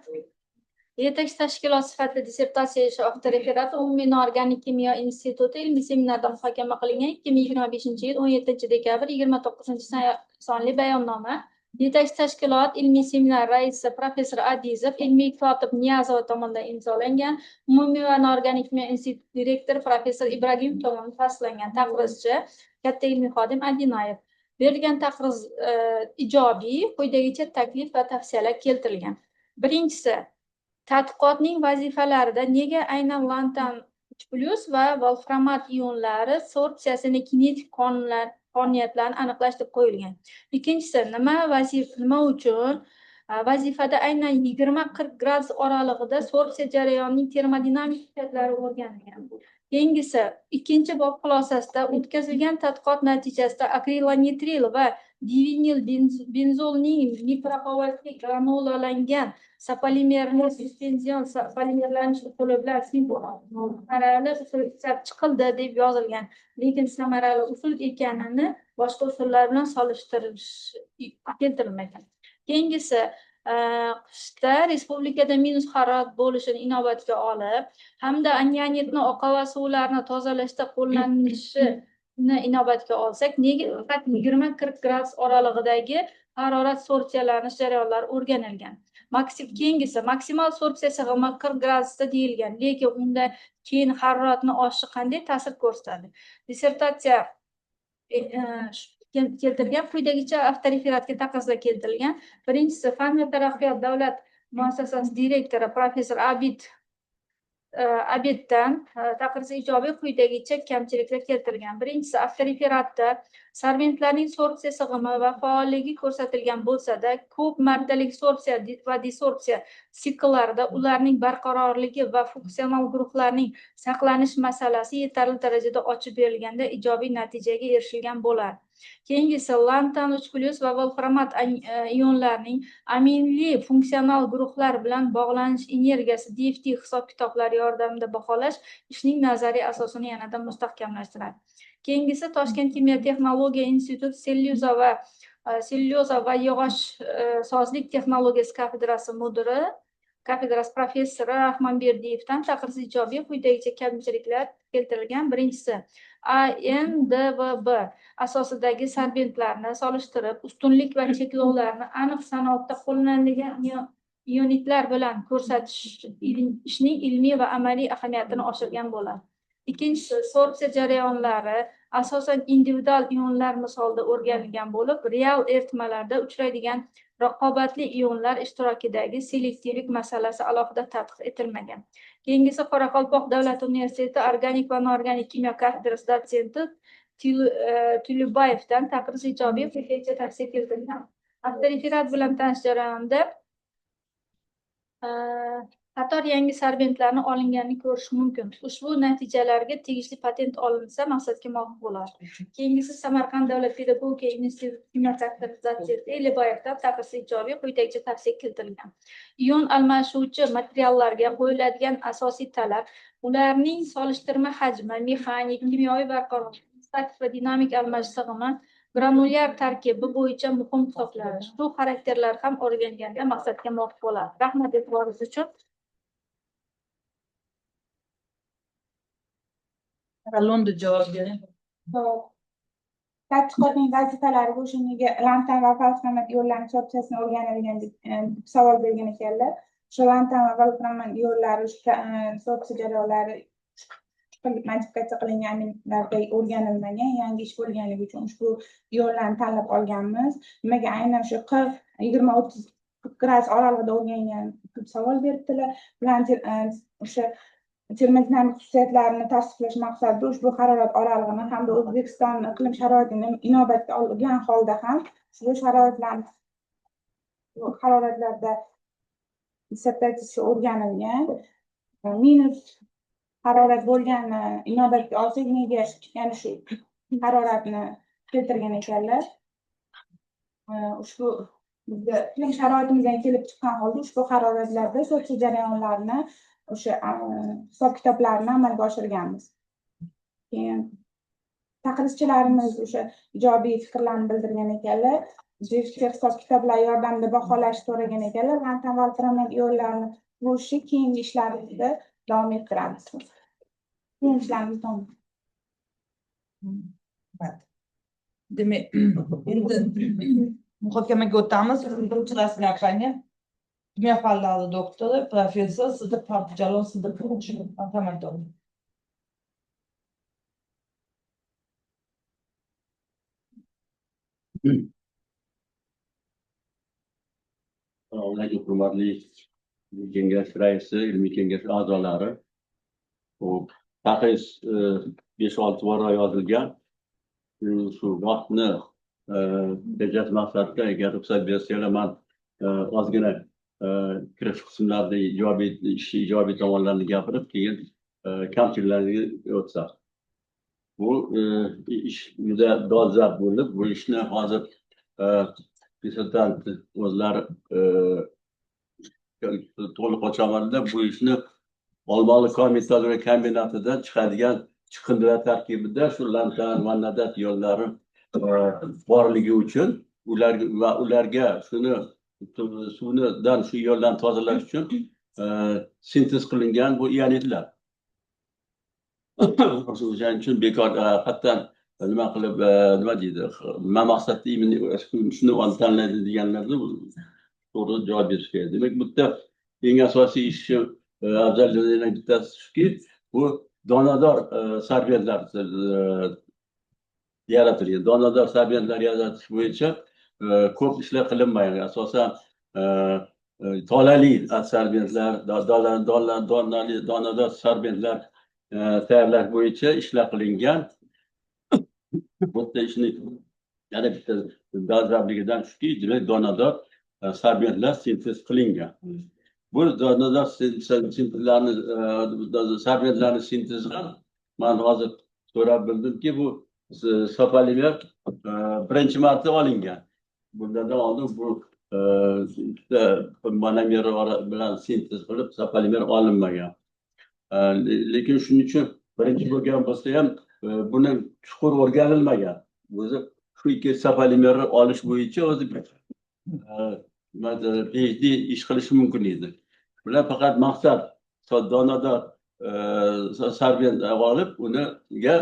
Yetakchi tashkilot sifatida dissertatsiya ishi avtoreferati umumiy inorganik kimyo instituti ilmiy seminarda muhokama qilingan 2025-yil 17-dekabr 29-sonli bayonnoma. Yetakchi tashkilot ilmiy seminar raisi professor Adizov, ilmiy kotib Niyazova tomonidan imzolangan. Umumiy va inorganik kimyo instituti direktori professor Ibragimov tomonidan tasdiqlangan. Taqrizchi katta ilmiy xodim Adinayev. Berilgan taqriz ijobiy, quyidagicha taklif va tavsiyalar keltirilgan. Birinchisi, tadqiqotning vazifalarida nega aynan lantan 3+ va volframat ionlari sorpsiyasini kinetik qonuniyatlarini aniqlash deb qo'yilgan. Ikkinchisi, nima uchun vazifada aynan 20-40 gradus oralig'ida sorpsiya jarayonining termodinamik xususiyatlari o'rganilgan. Keyingisi, ikkinchi bob xulosasida o'tkazilgan tadqiqot natijasida akrilonitril va divinil benzolning mikroqovatli granulalangan sapolimerli suspenzion polimerlanish usuli bilan samarali usul ishlab chiqildi deb yozilgan. Lekin samarali usul ekanini boshqa usullar bilan solishtirish keltirilmagan. Keyingisi, qishda respublikada minus harorat bo'lishini inobatga olib, hamda anianitni oqova suvlarni tozalashda qo'llanilishini inobatga olsak, nega faqat 20-40 gradus oralig'idagi harorat sorpsiyalanish jarayonlari o'rganilgan? Keyingisi, maksimal sorpsiya sig'imi 40 gradusda deyilgan, lekin unda keyin haroratni oshishi qanday ta'sir ko'rsatadi? Dissertatsiya keltirilgan quyidagicha avtoreferatga taqrizlar keltirilgan. Birinchisi, fan va taraqqiyot davlat muassasasi direktori professor Abiddan taqriz ijobiy quyidagicha kamchiliklar keltirilgan. Birinchisi, avtoreferatda solventlarning sorpsiya sig'imi va faolligi ko'rsatilgan bo'lsa-da, ko'p martalik sorpsiya va desorpsiya sikllarida ularning barqarorligi va funksional guruhlarning saqlanish masalasi yetarli darajada ochib berilganda ijobiy natijaga erishilgan bo'ladi. Keyingisi, lantan 3+ va volframat ionlarning aminli funksional guruhlar bilan bog'lanish energiyasi DFT hisob-kitoblari yordamida baholash ishning nazariy asosini yanada mustahkamlashtiradi. Keyingisi, Toshkent kimyo texnologiya instituti sellyuloza va yog'och sozlik texnologiyasi kafedrasi mudiri, kafedrasi professori Rahmanberdiyevdan taqriz ijobiy quyidagicha kamchiliklar keltirilgan. Birinchisi, ANDVB asosidagi solventlarni solishtirib, ustunlik va cheklovlarni aniq sanoatda qo'llanilgan ionitlar bilan ko'rsatish ishning ilmiy va amaliy ahamiyatini oshirgan bo'ladi. Ikkinchisi, sorpsiya jarayonlari asosan individual ionlar misolida o'rganilgan bo'lib, real eritmalarda uchraydigan raqobatli ionlar ishtirokidagi selektivlik masalasi alohida tadqiq etilmagan. Keyingisi, Qoraqalpoq davlat universiteti organik va inorganik kimyo kafedrasi dotsenti Tulyubayevdan taqriz ijobiy quyidagicha tavsiya keltirilgan. Avtoreferat bilan tanish jarayonida qator yangi solventlarni olinganini ko'rish mumkin. Ushbu natijalarga tegishli patent olinsa, maqsadga muvofiq bo'ladi. Keyingisi, Samarqand davlat pedagogika instituti kimyo kafedrasi dotsenti Eliboyevdan taqriz ijobiy quyidagicha tavsiya keltirilgan. Ion almashuvchi materiallarga qo'yiladigan asosiy talab ularning solishtirma hajmi, mexanik, kimyoviy barqarorlik, statik va dinamik almashish sig'imi, granulyar tarkibi bo'yicha muhim hisoblanadi. Shu xarakterlar ham o'rganganda maqsadga muvofiq bo'ladi. Rahmat e'tiboringiz uchun. Lo'nda javob bering. Tadqiqotning vazifalari bo'yicha nega lantan va volframat ionlarining sorpsiyasini o'rganilgan deb savol bergan ekanlar. O'sha lantan va volframat ionlari sorpsiya jarayonlari modifikatsiya qilingan aminlarga o'rganilmagan, yangi ish bo'lganligi uchun ushbu ionlarni tanlab olganmiz. Nimaga aynan shu 20-30 gradus oralig'ida o'rgangan deb savol beribdilar. Bilan o'sha termodinamik xususiyatlarini tasdiqlash maqsadida ushbu harorat oralig'ini hamda O'zbekiston iqlim sharoitini inobatga olgan holda ham ushbu haroratlarda dissertatsiya o'rganilgan. minus harorat bo'lganini inobatga olsak, nega ya'ni shu haroratni keltirgan ekanlar. Ushbu bizga iqlim sharoitimizdan kelib chiqqan holda ushbu haroratlarda so'tchi jarayonlarini o'sha hisob kitoblarini amalga oshirganmiz. Keyin taqrizchilarimiz o'sha ijobiy fikrlarni bildirgan ekanlar. Hisob kitoblar yordamida baholash so'ragan ekanlar. Tanval yo'llarini bo'lishi keyingi ishlarimizda davom ettiramiz. Keyingi ishlarimiz davom Demek, endi muhokamaga o'tamiz. Birinchilar sizlar qani? Kimyo fanlari doktori, professor Sidiq Parpijalov Sidiqovich. Marhamat. Assalomu hurmatli kengash raisi, ilmiy kengash a'zolari. Taqiz 5-6 bora yozilgan. Shu vaqtni tejash maqsadida agar ruxsat bersanglar, men ozgina kirish qismlarida ijobiy tomonlarni gapirib, keyin kamchiliklarga o'tsam. Bu ish juda dolzarb bo'lib, bu ishni hozir dissertant o'zlari to'liq ochamanlar. Bu ishni Olmaliq komitologik kombinatidan chiqadigan chiqindilar tarkibida shu lantan, vannadat yo'llari borligi uchun ularga suvdan shu yo'ldan tozalash uchun sintez qilingan bu ionitlar. O'shaning uchun bekor hattan nima qilib nima deydi, nima maqsadda shuni tanlaydi deganlarni to'g'ri javob berish kerak. Demak, bu yerda eng asosiy ish afzalliklaridan bittasi shuki, bu donador sorbentlar yaratilgan. Donador sorbentlar yaratish bo'yicha ko'p ishlar qilinmagan. Asosan tolali sorbentlar, donador sorbentlar tayyorlash bo'yicha ishlar qilingan. Bu yerda ishni yana bitta dolzarbligidan shuki, demak donador sorbentlar sintez qilingan. Bu donador sorbentlarni sintezga men hozir so'rab bildimki, bu sopolimer birinchi marta olingan. Bundan oldin bu monomer bilan sintez qilib sopolimer olinmagan. Lekin shuning uchun birinchi bo'lgan bo'lsa ham buni chuqur o'rganilmagan. O'zi shu ikki sopolimerni olish bo'yicha o'zi PhD ish qilishi mumkin edi. Bular faqat maqsad donador sorbent olib, uniga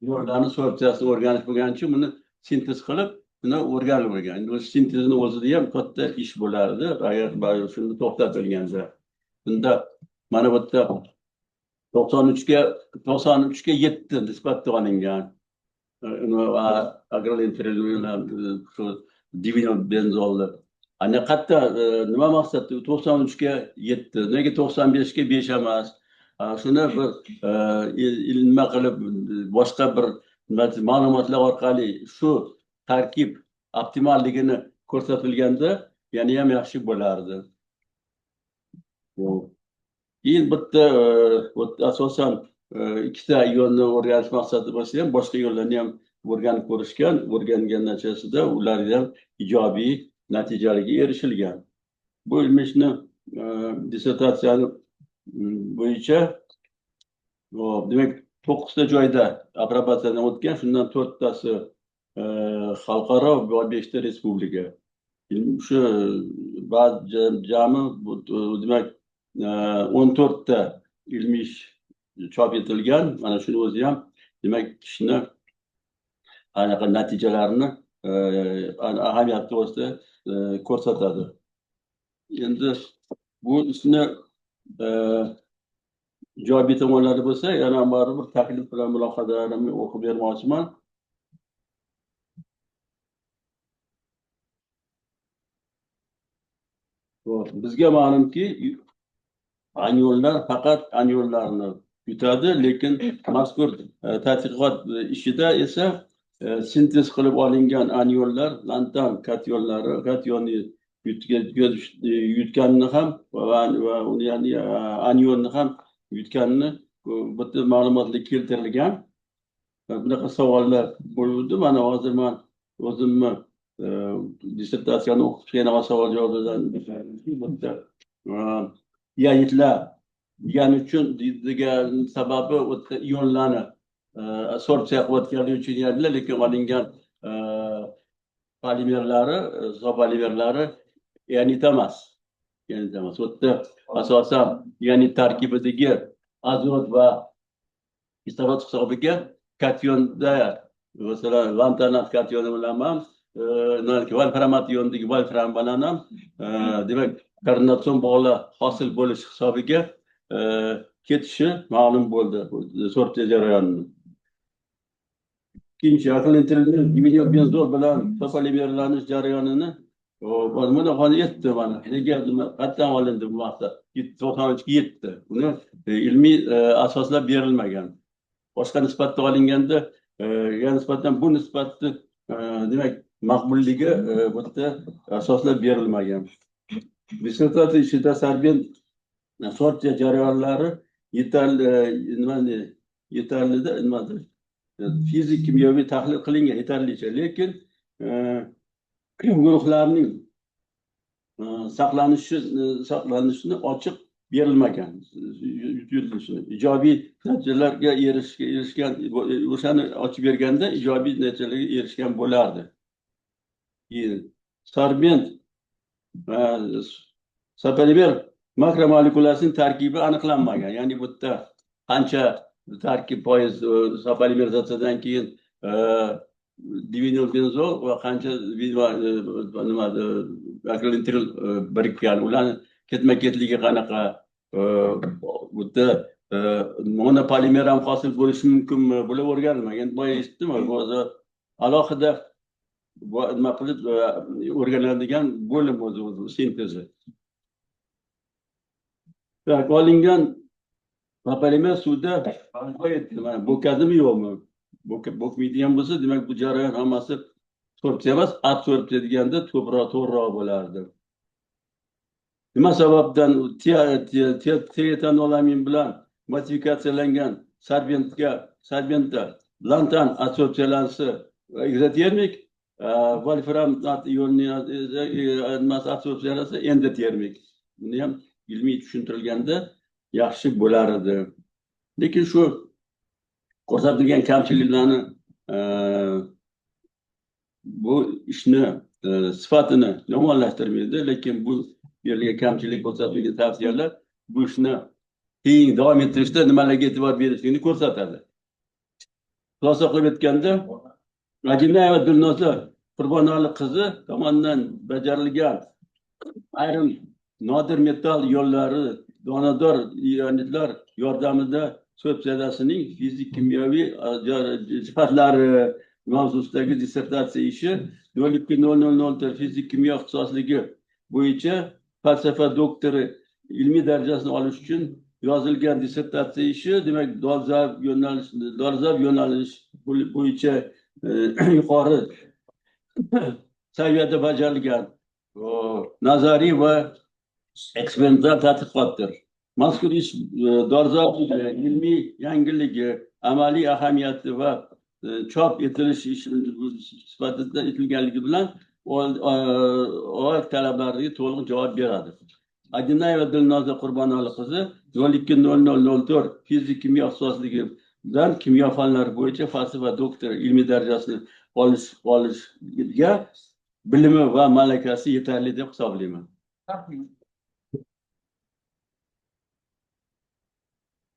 yo'llarni so'rtchasini o'rganish bo'lgani uchun buni sintez qilib, buni o'rganib bo'lgan. Endi o'sha sintezni o'zida ham katta ish bo'lardi, agar shuni to'xtatilganda. Bunda mana bu yerda 93 ga 7 nisbatda olingan. Divinobenzollar. Ana qatta nima maqsadda 93 ga 7, nega 95 ga 5 emas? Shuni bir nima qilib boshqa bir ma'lumotlar orqali shu tarkib optimalligini ko'rsatilganda yana ham yaxshi bo'lardi. Keyin bitta asosan ikkita yo'lni o'rganish maqsadida bo'lsa ham boshqa yo'llarni ham o'rganib ko'rishgan, o'rgangan natijasida ularga ham ijobiy natijalarga erishilgan. Bu ilmishni dissertatsiyani bo'yicha demak 9 ta joyda aprobatsiyadan o'tgan, shundan 4 tasi xalqaro va 5 ta respublika. Shu jami demak 14 ta ilmiy ish chop etilgan. Mana shuni o'zi ham demak kishini anaqa natijalarini ahamiyatli o'sida ko'rsatadi. Endi bu ishni ijobiy tomonlari bo'lsa, yana baribir taklif bilan mulohazalarimni o'qib bermoqchiman. Bizga ma'lumki, anionlar faqat anionlarni yutadi, lekin mazkur tadqiqot ishida esa sintez qilib olingan anionlar, lantan katyonlari, katyonni yutganini ham va uni ya'ni anionni ham yutganini bu yerda ma'lumotlar keltirilgan. Bunaqa savollar bo'ldi. Mana hozir men o'zimni dissertatsiyani o'qib chiqqan savol javoblardan bu yerda yanitlar degani uchun degan sababi o'ta ionlarni sorpsiya qilayotgani uchun yanitlar, lekin olingan polimerlari, izopolimerlari yanit emas. Yanit emas. O'ta asosan yanit tarkibidagi azot va kislorod hisobiga katyonda, masalan, lantanat katyoni bilan ham volframat iyonidagi volfram bilan ham demak koordinatsion bog'lar hosil bo'lish hisobiga ketishi ma'lum bo'ldi sorpsiya jarayonini. Ikkinchi akrilentilni divinilbenzol bilan polimerlanish jarayonini mana hozir yetdi mana. Nega qatdan olindi bu vaqtda? 93 yetdi. Uni ilmiy asoslar berilmagan. Boshqa nisbatda olinganda nisbatan bu nisbatni demak maqbulligi bu yerda asoslar berilmagan. Dissertatsiya ichida sorbent sorpsiya jarayonlari yetarlida nimadir? Fizik kimyoviy tahlil qilingan yetarlicha, lekin guruhlarning saqlanishini ochiq berilmagan. Ijobiy natijalarga erishgan, o'shani ochib berganda ijobiy natijalarga erishgan bo'lardi. Sorbent sopolimer makromolekulyasining tarkibi aniqlanmagan. Ya'ni bu yerda qancha tarkib foiz sopolimerizatsiyadan keyin divinilbenzol va qancha nima akrilentil birikkan, ularni ketma-ketligi qanaqa, bu yerda monopolimer ham hosil bo'lishi mumkinmi? Bular o'rganilmagan. Boya eshitdim, hozir alohida nima qilib o'rganiladigan bo'lim o'zi sintezi. Olingan polimer suvda bo'kadimi yo'qmi? Bo'kmaydigan bo'lsa, demak bu jarayon hammasi sorpsiya emas, adsorpsiya deganda to'g'riroq bo'lardi. Nima sababdan tioetanolamin bilan modifikatsiyalangan sorbentda lantan adsorpsiyalansa ekzotermik, volfram adsorpsiyalansa endotermik. Buni ham ilmiy tushuntirilganda yaxshi bo'lar edi. Lekin shu ko'rsatilgan kamchiliklarni bu ishni sifatini yomonlashtirmaydi, lekin bu berilgan kamchilik ko'rsatilgan tavsiyalar bu ishni keyin davom ettirishda nimalarga e'tibor berishligini ko'rsatadi. Xulosa qilib aytganda, Ajinayeva Dilnoza Qurbonali qizi tomonidan bajarilgan ayrim nodir metall yo'llari donador ionitlar yordamida sorpsiyasining fizik kimyoviy jihatlari mavzusidagi dissertatsiya ishi 02.0004 fizik kimyo ixtisosligi bo'yicha falsafa doktori ilmiy darajasini olish uchun yozilgan dissertatsiya ishi, demak dolzarb yo'nalish bo'yicha yuqori saviyada bajarilgan nazariy va eksperimental tadqiqotdir. Mazkur ish dolzarb ilmiy yangiligi, amaliy ahamiyati va chop etilishi sifatida etilganligi bilan talablariga to'liq javob beradi. Ajinayeva Dilnoza Qurbonali qizi 02.0004 fizik kimyo ixtisosligidan kimyo fanlari bo'yicha falsafa doktori ilmiy darajasini olishga bilimi va malakasi yetarli deb hisoblayman.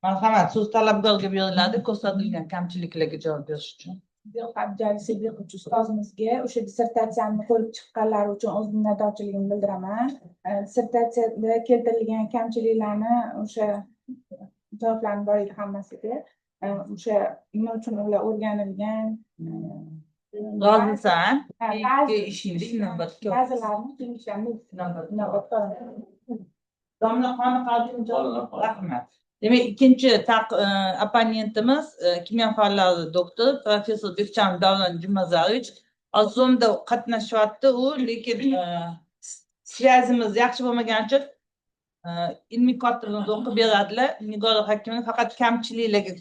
Marhamat, so'z talabgorga beriladi ko'rsatilgan kamchiliklarga javob berish uchun. Abjali Sidiqovich ustozimizga o'sha dissertatsiyamni ko'rib chiqqanlari uchun o'z minnatdorchiligimni bildiraman. Dissertatsiyada keltirilgan kamchiliklarni o'sha javoblarni bor edi hammasiga. O'sha nima uchun ular o'rganilgan. Rozisan? Ba'zilarini keyinchalik Domlaxon Qodimjon, rahmat. Demak, ikkinchi opponentimiz kimyo fanlari doktori professor Bekchamov Davron Jumazovich Azomda qatnashyapti u, lekin Svязimiz yaxshi bo'lmagani uchun ilmiy kotirovni o'qib beradilar. Nigora Hakimova faqat kamchiliklarga,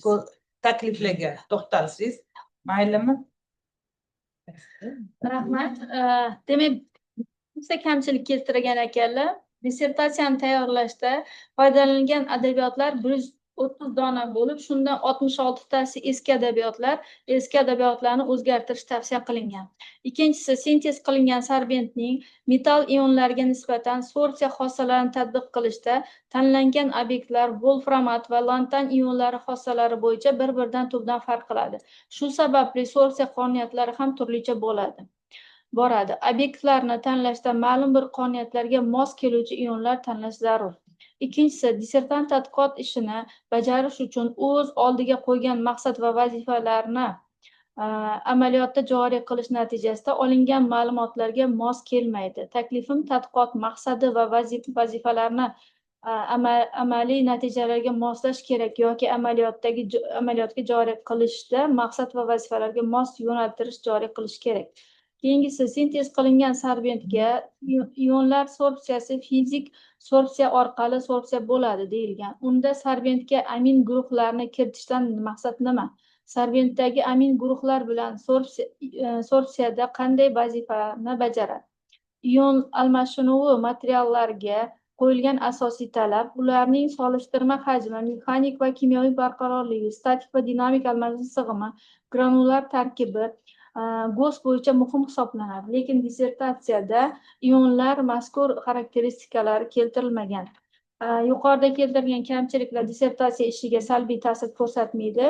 takliflarga to'xtalsangiz, maylimi? Rahmat. Demak, bitta kamchilik keltirgan ekanlar. Dissertatsiyani tayyorlashda foydalanilgan adabiyotlar 130 dona bo'lib, shundan 66tasi eski adabiyotlar. Eski adabiyotlarni o'zgartirish tavsiya qilingan. Ikkinchisi, sintez qilingan sorbentning metall ionlarga nisbatan sorpsiya xossalarini tatbiq qilishda tanlangan obyektlar volframat va lantan ionlari xossalari bo'yicha bir-biridan tubdan farq qiladi. Shu sababli sorpsiya qonuniyatlari ham turlicha boradi. Obyektlarni tanlashda ma'lum bir qonuniyatlarga mos keluvchi ionlar tanlash zarur. Ikkinchisi, dissertant tadqiqot ishini bajarish uchun o'z oldiga qo'ygan maqsad va vazifalarni amaliyotda joriy qilish natijasida olingan ma'lumotlarga mos kelmaydi. Taklifim tadqiqot maqsadi va vazifalarni amaliy natijalarga moslash kerak yoki amaliyotga joriy qilishda maqsad va vazifalarga mos yo'naltirish joriy qilish kerak. Keyingisi, sintez qilingan sorbentga ionlar sorpsiyasi fizik sorpsiya orqali sorpsiya bo'ladi deyilgan. Unda sorbentga amin guruhlarni kiritishdan maqsad nima? Sorbentdagi amin guruhlar bilan sorpsiyada qanday vazifani bajaradi? Ion almashinuvi materiallarga qo'yilgan asosiy talab, ularning solishtirma hajmi, mexanik va kimyoviy barqarorligi, statik va dinamik almashinuv sig'imi, granular tarkibi GOS bo'yicha muhim hisoblanadi. Lekin dissertatsiyada ionlar mazkur xarakteristikalari keltirilmagan. Yuqorida keltirilgan kamchiliklar dissertatsiya ishiga salbiy ta'sir ko'rsatmaydi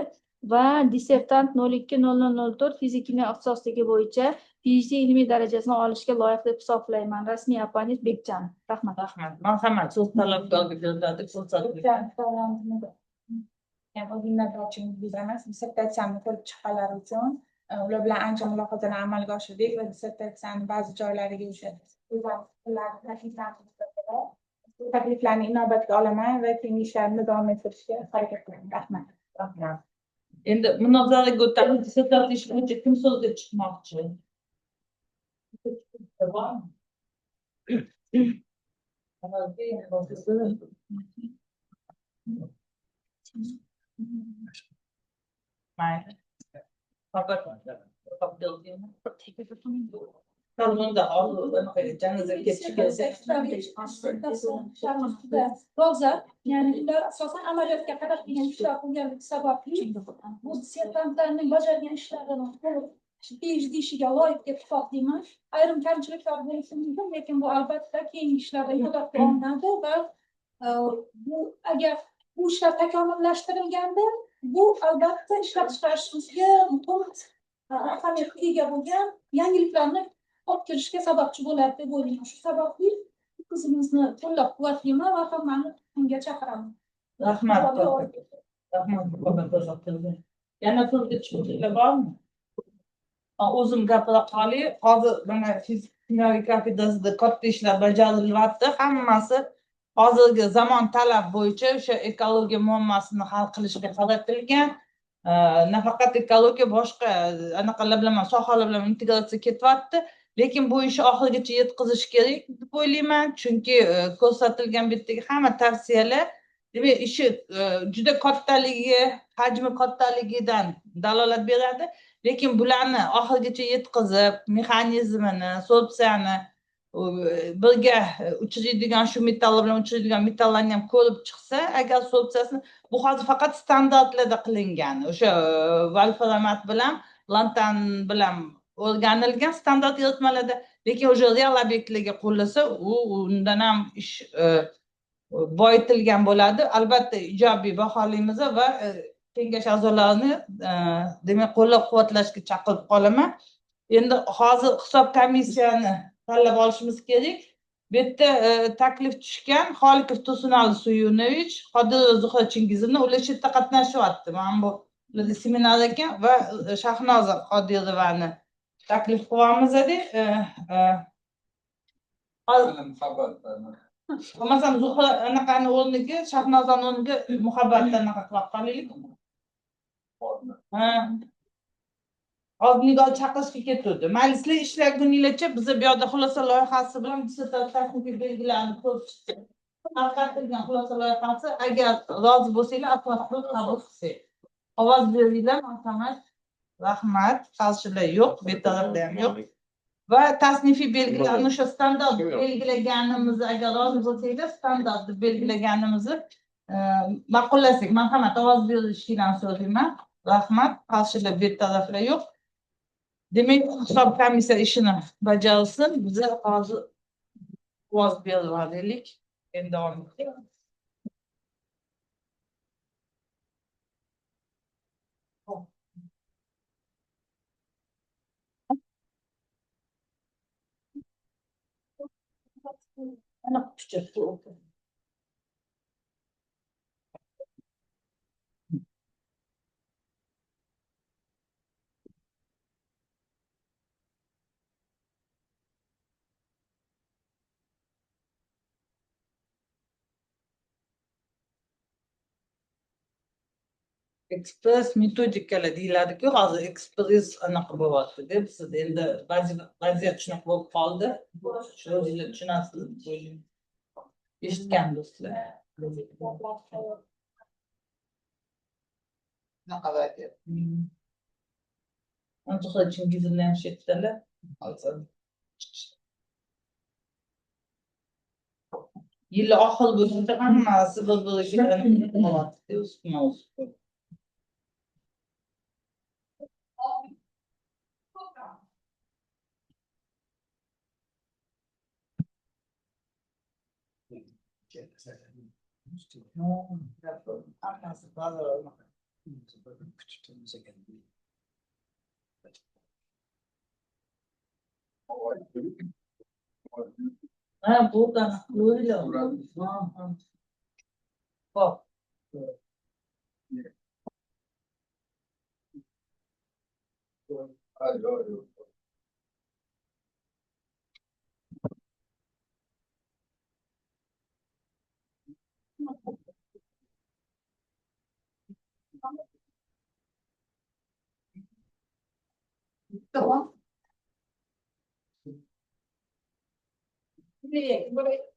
va dissertant 020004 fizika-kimyo ixtisosligi bo'yicha PhD ilmiy darajasini olishga loyiq deb hisoblayman. Rasmiy opponent Bekjanov. Rahmat. Rahmat. Marhamat, so'z talabgorga beriladi. Dissertatsiyamni ko'rib chiqqanlar uchun ular bilan ancha muloqotlar amalga oshirdik va dissertatsiyani ba'zi joylariga o'sha takliflarni inobatga olaman va keyingi ishlarimni davom ettirishga harakat qilaman. Rahmat. Rahmat. Endi munozaraga o'tamiz. Dissertatsiya ishi bo'yicha kim so'zga chiqmoqchi? Mayli. Dolzarb, ya'ni ular asosan amaliyotga qaratilgan ishlar qilganligi sababli bu dissertantlarning bajargan ishlarini PhD ishiga loyiq deb hisoblayman. Ayrim kamchiliklar bo'lishi mumkin, lekin bu albatta keyingi ishlarda inobatga olinadi va bu agar bu ishlar takomillashtirilganda bu albatta ishlab chiqarishimizga muhim ahamiyatga ega bo'lgan yangiliklarni olib kelishga sababchi bo'ladi deb o'ylayman. Shu sababli qizimizni qo'llab-quvvatlayman va hammani unga chaqiraman. Rahmat. Rahmat. Yana so'zga chiqishlar bormi? O'zim gapira qolay. Hozir mana fizik-kimyoviy kafedrasida katta ishlar bajarilyapti. Hammasi hozirgi zamon talab bo'yicha o'sha ekologiya muammosini hal qilishga qaratilgan. Nafaqat ekologiya, boshqa anaqalar bilan, sohalar bilan integratsiya ketyapti. Lekin bu ishni oxirigacha yetkazish kerak deb o'ylayman. Chunki ko'rsatilgan bu yerdagi hamma tavsiyalar demak ishi juda kattaligi, hajmi kattaligidan dalolat beradi. Lekin bularni oxirigacha yetkazib, mexanizmini, sorpsiyani birga uchiradigan shu metallar bilan uchiradigan metallarni ham ko'rib chiqsa, agar sorpsiyasini bu hozir faqat standartlarda qilingan. O'sha volframat bilan, lantan bilan o'rganilgan standart yaratmalarda, lekin o'sha real obyektlarga qo'llasa, undan ham ish boyitilgan bo'ladi. Albatta ijobiy baholaymiz va kengash a'zolarini demak qo'llab-quvvatlashga chaqirib qolaman. Endi hozir hisob komissiyani tanlab olishimiz kerak. Bu yerda taklif tushgan Xolikov Tursunali Suyunovich, Qodirova Zuhra Chingizovna, ular shu yerda qatnashyapti. Mana bu seminar ekan va Shahnoza Qodirovani taklif qilamiz edi. Masalan, Zuhra anaqani o'rniga, Shahnozani o'rniga muhabbatdan anaqa qilib qolaylik. oldinga chaqirishga ketuvdi. Mayli sizlar ishlaguninglarcha biza bu yoqda xulosa loyihasi bilan dissertatsiya belgilarini ko'rib chiqdik. Tarqatilgan xulosa loyihasi agar rozi bo'lsanglar atrofli qabul qilsak. Ovoz beringlar, marhamat. Rahmat. Qarshilar yo'q, betaraflar ham yo'q. Va tasnifiy belgilarni o'sha standart belgilaganimizni agar rozi bo'lsanglar, standart belgilaganimizni ma'qullasak. Marhamat, ovoz berishinglarni so'rayman. Rahmat. Qarshilar betaraflar yo'q. Demak, hisob komissiya ishini bajarsin. Biz hozir ovoz berib olaylik. Endi davom etamiz. Ana kuchukcha. Express metodikalar deyiladi-ku, hozir express anaqa bo'lyapti deb siz endi vaziyat shunaqa bo'lib qoldi. Shu o'zingizlar tushunasiz deb o'ylayman. Eshitgandirsizlar. Bunaqa vaziyat. Ancha Chingizimni ham shetdalar. Hozir. Yil oxir bo'lsa hammasi bir-biriga aniq. Ha, buradan böyle. Bak. Tamam. Buraya.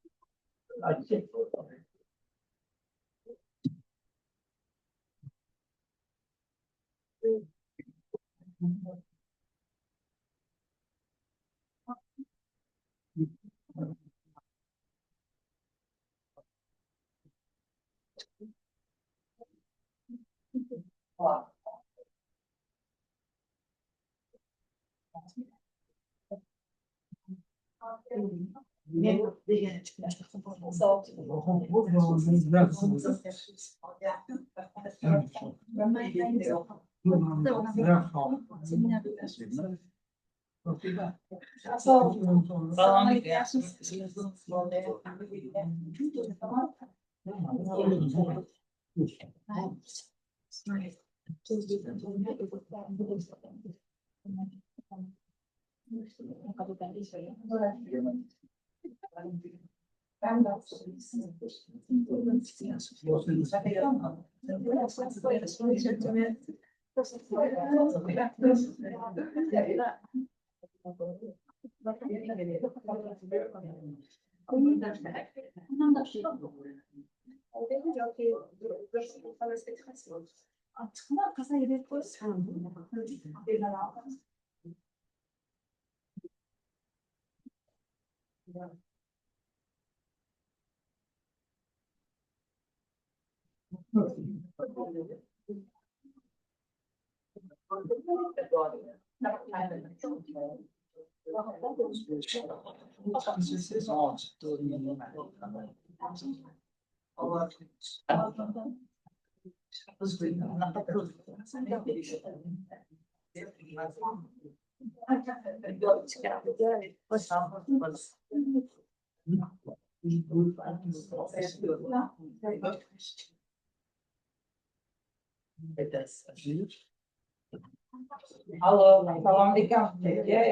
Alo, salom alaykum.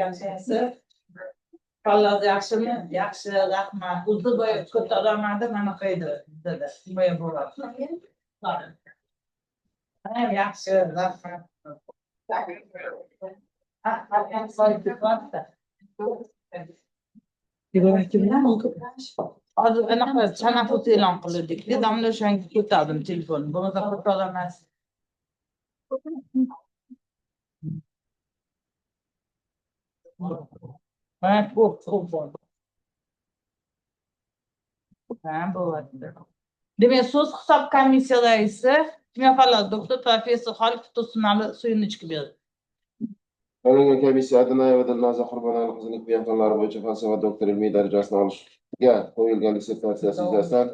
Yaxshimisiz? Qo'llar yaxshimi? Yaxshi, rahmat. Uzr bo'yi ko'tarolmadi, mana qo'ydi dedi. Bo'yi bo'ladi. Ha, yaxshi, rahmat. Hozir anaqa tanaffus e'lon qildik. Damla o'shanga ko'tardim telefonni. Bo'lmasa ko'taramas. Ha, ko'p bor. Ha, bo'lyapti. Demak, so'z hisob komissiya raisi kimyo fanlari doktor professor Xoliqov Tursunali suyini ichib berdi. Olingan komissiya Adinayeva Dilnoza Qurbonali qizining kimyo fanlari bo'yicha falsafa doktori ilmiy darajasini olishga qo'yilgan dissertatsiyasi yuzasidan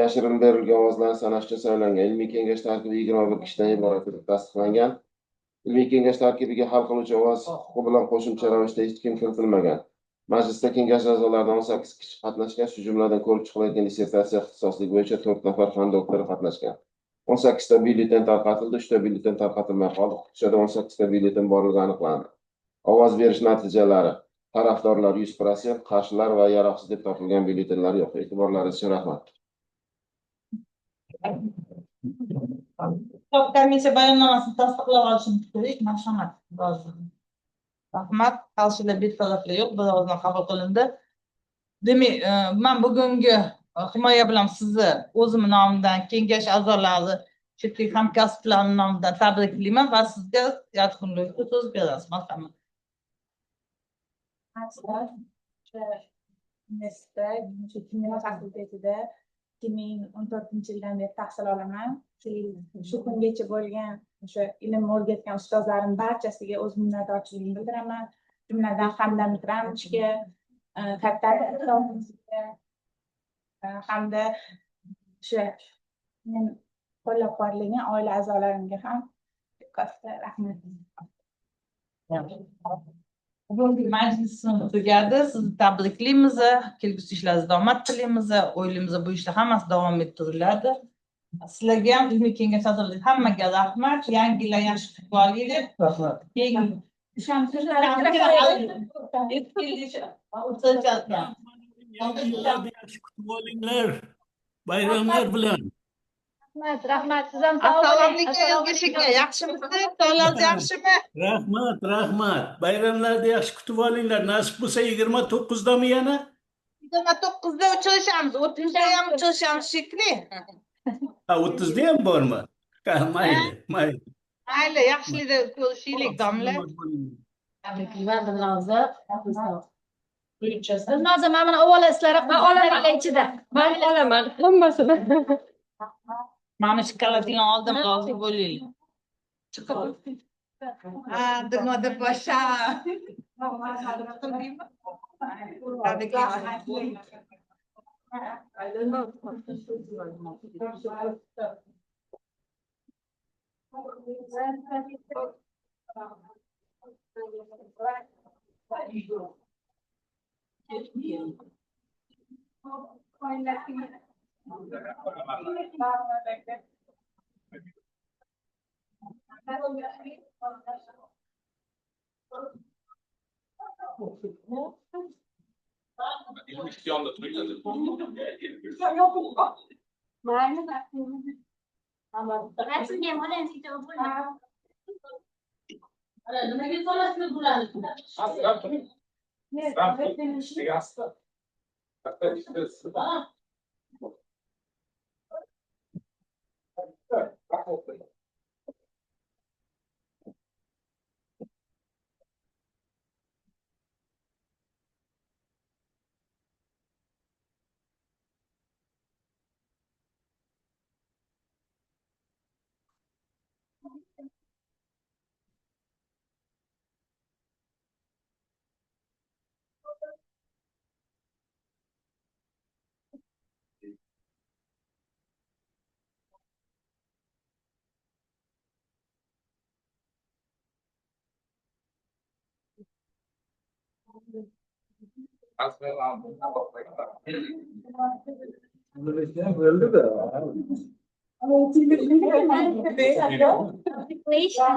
yashirin berilgan ovozlarni sanash uchun saylangan. Ilmiy kengash tarkibi 21 kishidan iborat etib tasdiqlangan. Ilmiy kengash tarkibiga hal qiluvchi ovoz huquqi bilan qo'shimcha ravishda hech kim kiritilmagan. Majlisda kengash a'zolaridan 18 kishi qatnashgan, shu jumladan ko'rib chiqilayotgan dissertatsiya ixtisosligi bo'yicha 4 nafar fan doktori qatnashgan. 18 ta byulleten tarqatildi, 3 ta byulleten tarqatilmay qoldi. Qutchada 18 ta byulleten borligi aniqlandi. Ovoz berish natijalari: tarafdorlar 100%, qarshilar va yaroqsiz deb topilgan byulletenlar yo'q. E'tiborlaringiz uchun rahmat. Hisob komissiya bayonnomasini tasdiqlab olishini kutdik. Marhamat. Rahmat. Qarshilar bir tarafli yo'q, bir ovozdan qabul qilindi. Demak, men bugungi himoya bilan sizni o'zim nomidan, kengash a'zolari, chetlik hamkasblarim nomidan tabriklayman va sizga yakunlovchi so'z berasiz. Marhamat. Kimyo fakultetida 2014-yildan beri tahsil olaman. Shu kungacha bo'lgan o'sha ilmni o'rgatgan ustozlarim barchasiga o'z minnatdorchiligimni bildiraman. Jumladan Hamdamik Ramovichga, katta ustozimizga hamda o'sha men qo'llab-quvvatlagan oila a'zolarimga ham katta rahmat. Bugungi majlisimiz tugadi. Sizni tabriklaymiz. Kelgusi ishlaringizni omad tilaymiz. O'ylaymiz bu ishlar hammasi davom ettiriladi. Sizlarga ham ilmiy kengash a'zolari hammaga rahmat. Yangi yillar yaxshi kutib olaylik. Rahmat. Yaxshi kutib olinglar. Bayramlar bilan. Rahmat. Siz ham Assalomu alaykum. Yaxshimisiz? Sog'ligingiz yaxshimi? Rahmat. Bayramlarda yaxshi kutib olinglar. Nasib bo'lsa 29dami yana? 29da uchrashamiz. 30da ham uchrashamiz shekilli. Ha, 30da ham bormi? Ha, mayli. Mayli, yaxshilikda ko'rishaylik, domla. Dilnoza, mana buni olasizlar, men olaman ichida. Men olaman hammasini. Mana shokoladini oldim, rozi bo'ling. Ha, Dilnoza poshsha.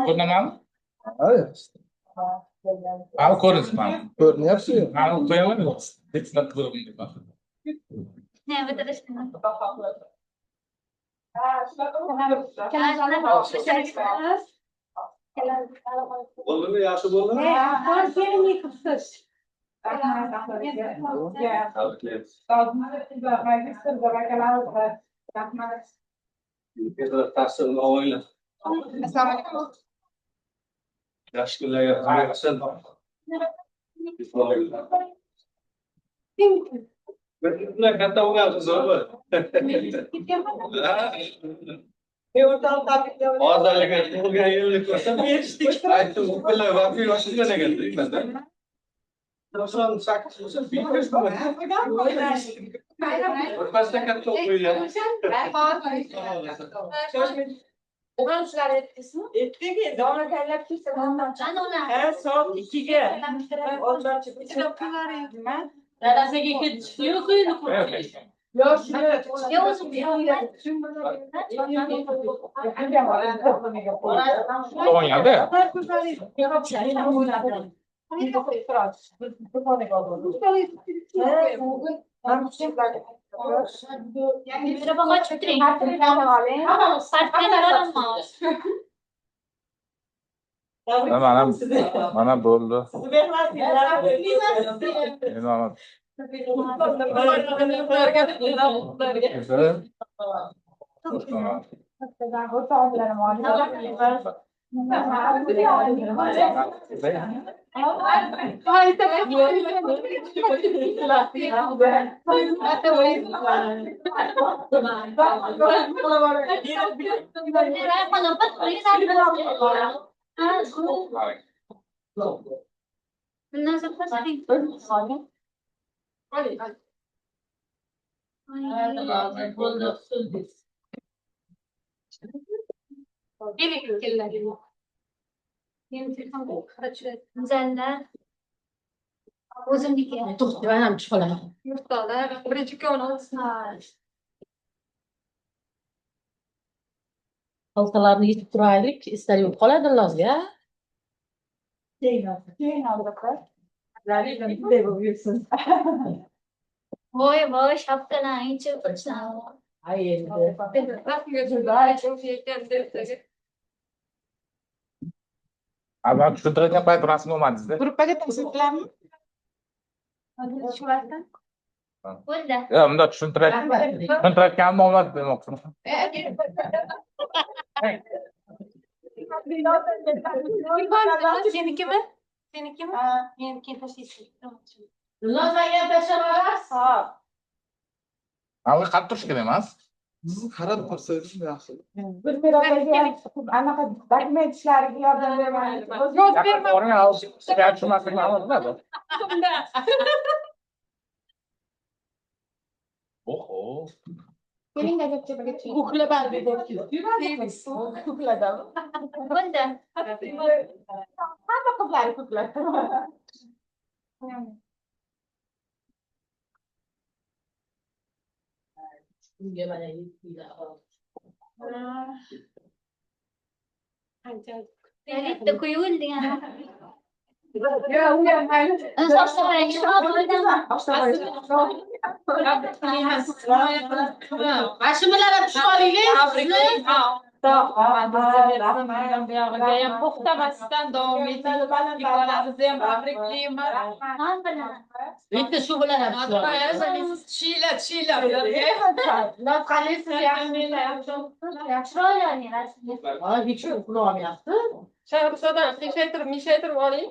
Ko'rinaman? Al ko'rinaman. Ko'rinyapsiz? Mana qo'yaman. Deputat ko'raman. Ne, bitirishdim. Bo'ldi yaxshi bo'ldimi? Tahsilni olaylar. Assalomu alaykum. Yaxshi kunlarga qarayapsan. Bunlar katta bo'lgan qizlar bu. Hozirlik tug'ilgan yilni ko'rsam eshitdik. Aytdim, bular vaqti yoshida ekan. 98 bo'lsa, bilmish bo'ladi. Birpasda katta o'qiydi. Soat 2'ga. Dadasiga ketishdi-yu, quyida qo'ydi. To'g'onyapti. Merhaba, kaçıp durayım. Partiyalar olmaz. Mana bo'ldi. Güzeller. O'zimniki. To'xtavanam chiqalar. Yurtdolar. Birinchi ko'ngil. Xaltalarni yetib turaylik, istalib qoladi lozga. Voy voy shapkalarni chiqsan. Ay endi. Avval tushuntirgan payt rasm olmadingiz-da. Gruppaga takliflarmi? Bo'ldi. Ya, unda tushuntirayotgan ma'lumot bermoqchiman. Senikimi? Senikimi? Meniki tashlaysiz. Lozaga tashlamas. Avval qarab turish kerak emas. Qarab tursangiz yaxshi. Anaqa dokument ishlariga yordam bermaydi. Oho. Uxlab Bo'ldi. Hamma qizlar ko'klar. Unga mana yetdilar. Bitta quyul degan. Yo, unga mayli. Mashinalar ham tushib olaylik. To'xtamasdan davom eting. Ikkalamizni ham tabriklayman. Bitta shu bilan ham tushib olaylik. Chila. Ay, hech kim uxlolmayapti. Shahrizoda mishaytirib oling.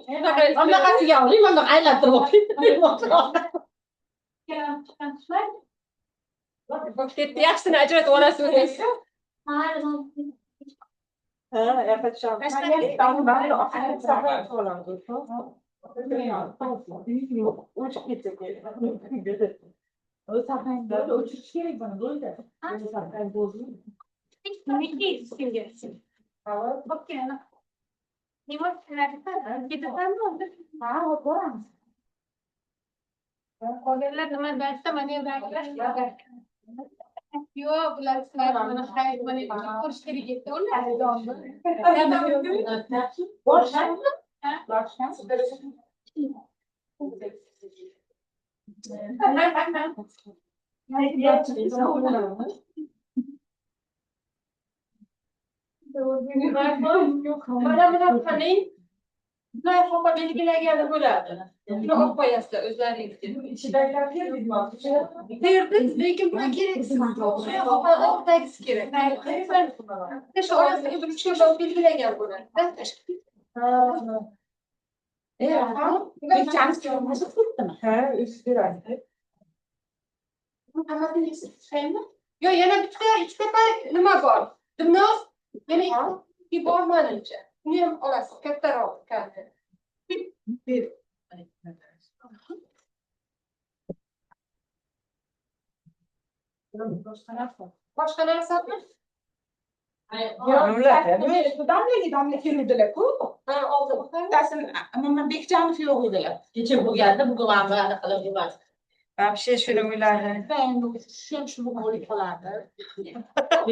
Bunaqasiga oling, bundoq aylantirib oling. Yaxshisini ajratib olasiz o'zingiz. Qolganlar nima dasta mana yo'q, bular sizlar mana hayot mana ko'rish kerak edi. Mana qaning. Loyiha belgilagan bo'ladi. Shuni olib qo'yasizlar o'zlaringiz. Ichidagilarga berdik, lekin bu keraksiz. Ortagisi kerak. Shu orasida bir uchga belgilagan bo'ladi. Yo, yana bitta ikkita nima bor? Dimnoz, yana ikki bor menimcha. Uni ham olasiz, kattaroq kalta. Boshqa narsami? Ha, oldim. Bekjanov yo'q edilar. Kecha bo'lganda bugun ham anaqa qilib emas. Вообще shuni o'yladim. Shu o'lib qolardi.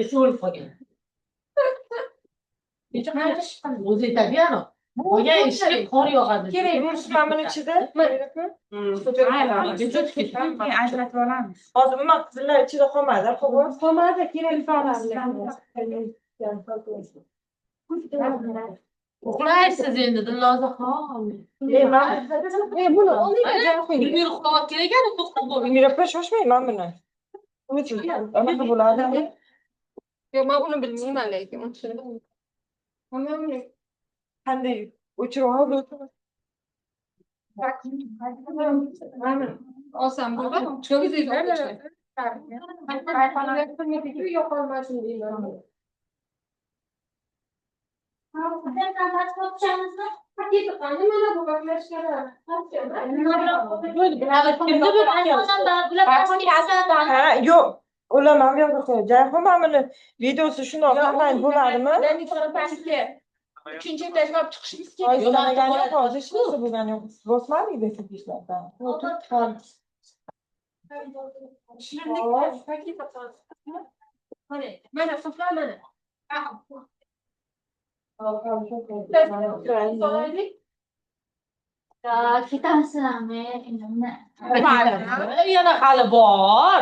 Shu o'lib qolgan. Kecha qancha chiqqan? O'zi aytadi-ya. Bo'lgan ishga qor yog'adi. Kerak bo'lsa mana buni ichida. Ajratib olamiz. Hozir umuman qizillar ichida qolmadi. Qolmadi, kerak Uxlaysiz endi Dilnozaxon. Buni olaylik. Bir uxlab kerak-a, to'xtab bo'ldi. Mira, shoshmayman buni. Anaqa bo'ladi. Yo, men uni bilmayman lekin. Qanday o'chirib olib Olsam bo'ladi. Yo'qolmasin deyman. Ha, yo'q. Ulamam yo'q. Jayxon mana buni videosi shundoq qanday bo'ladimi? Uchinchi etajga olib chiqishimiz kerak. Hozir hech narsa bo'lgani yo'q. Bosmadik desa ishlardan. Mana sufla mana. Ketamizlarmi? Yana hali bor.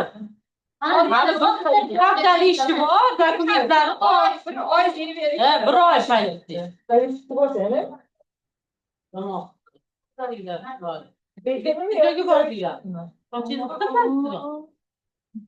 Haftalik ishi bor, dokumentlari bor. Bir oy paytda. Tamam. Joyga bordilar.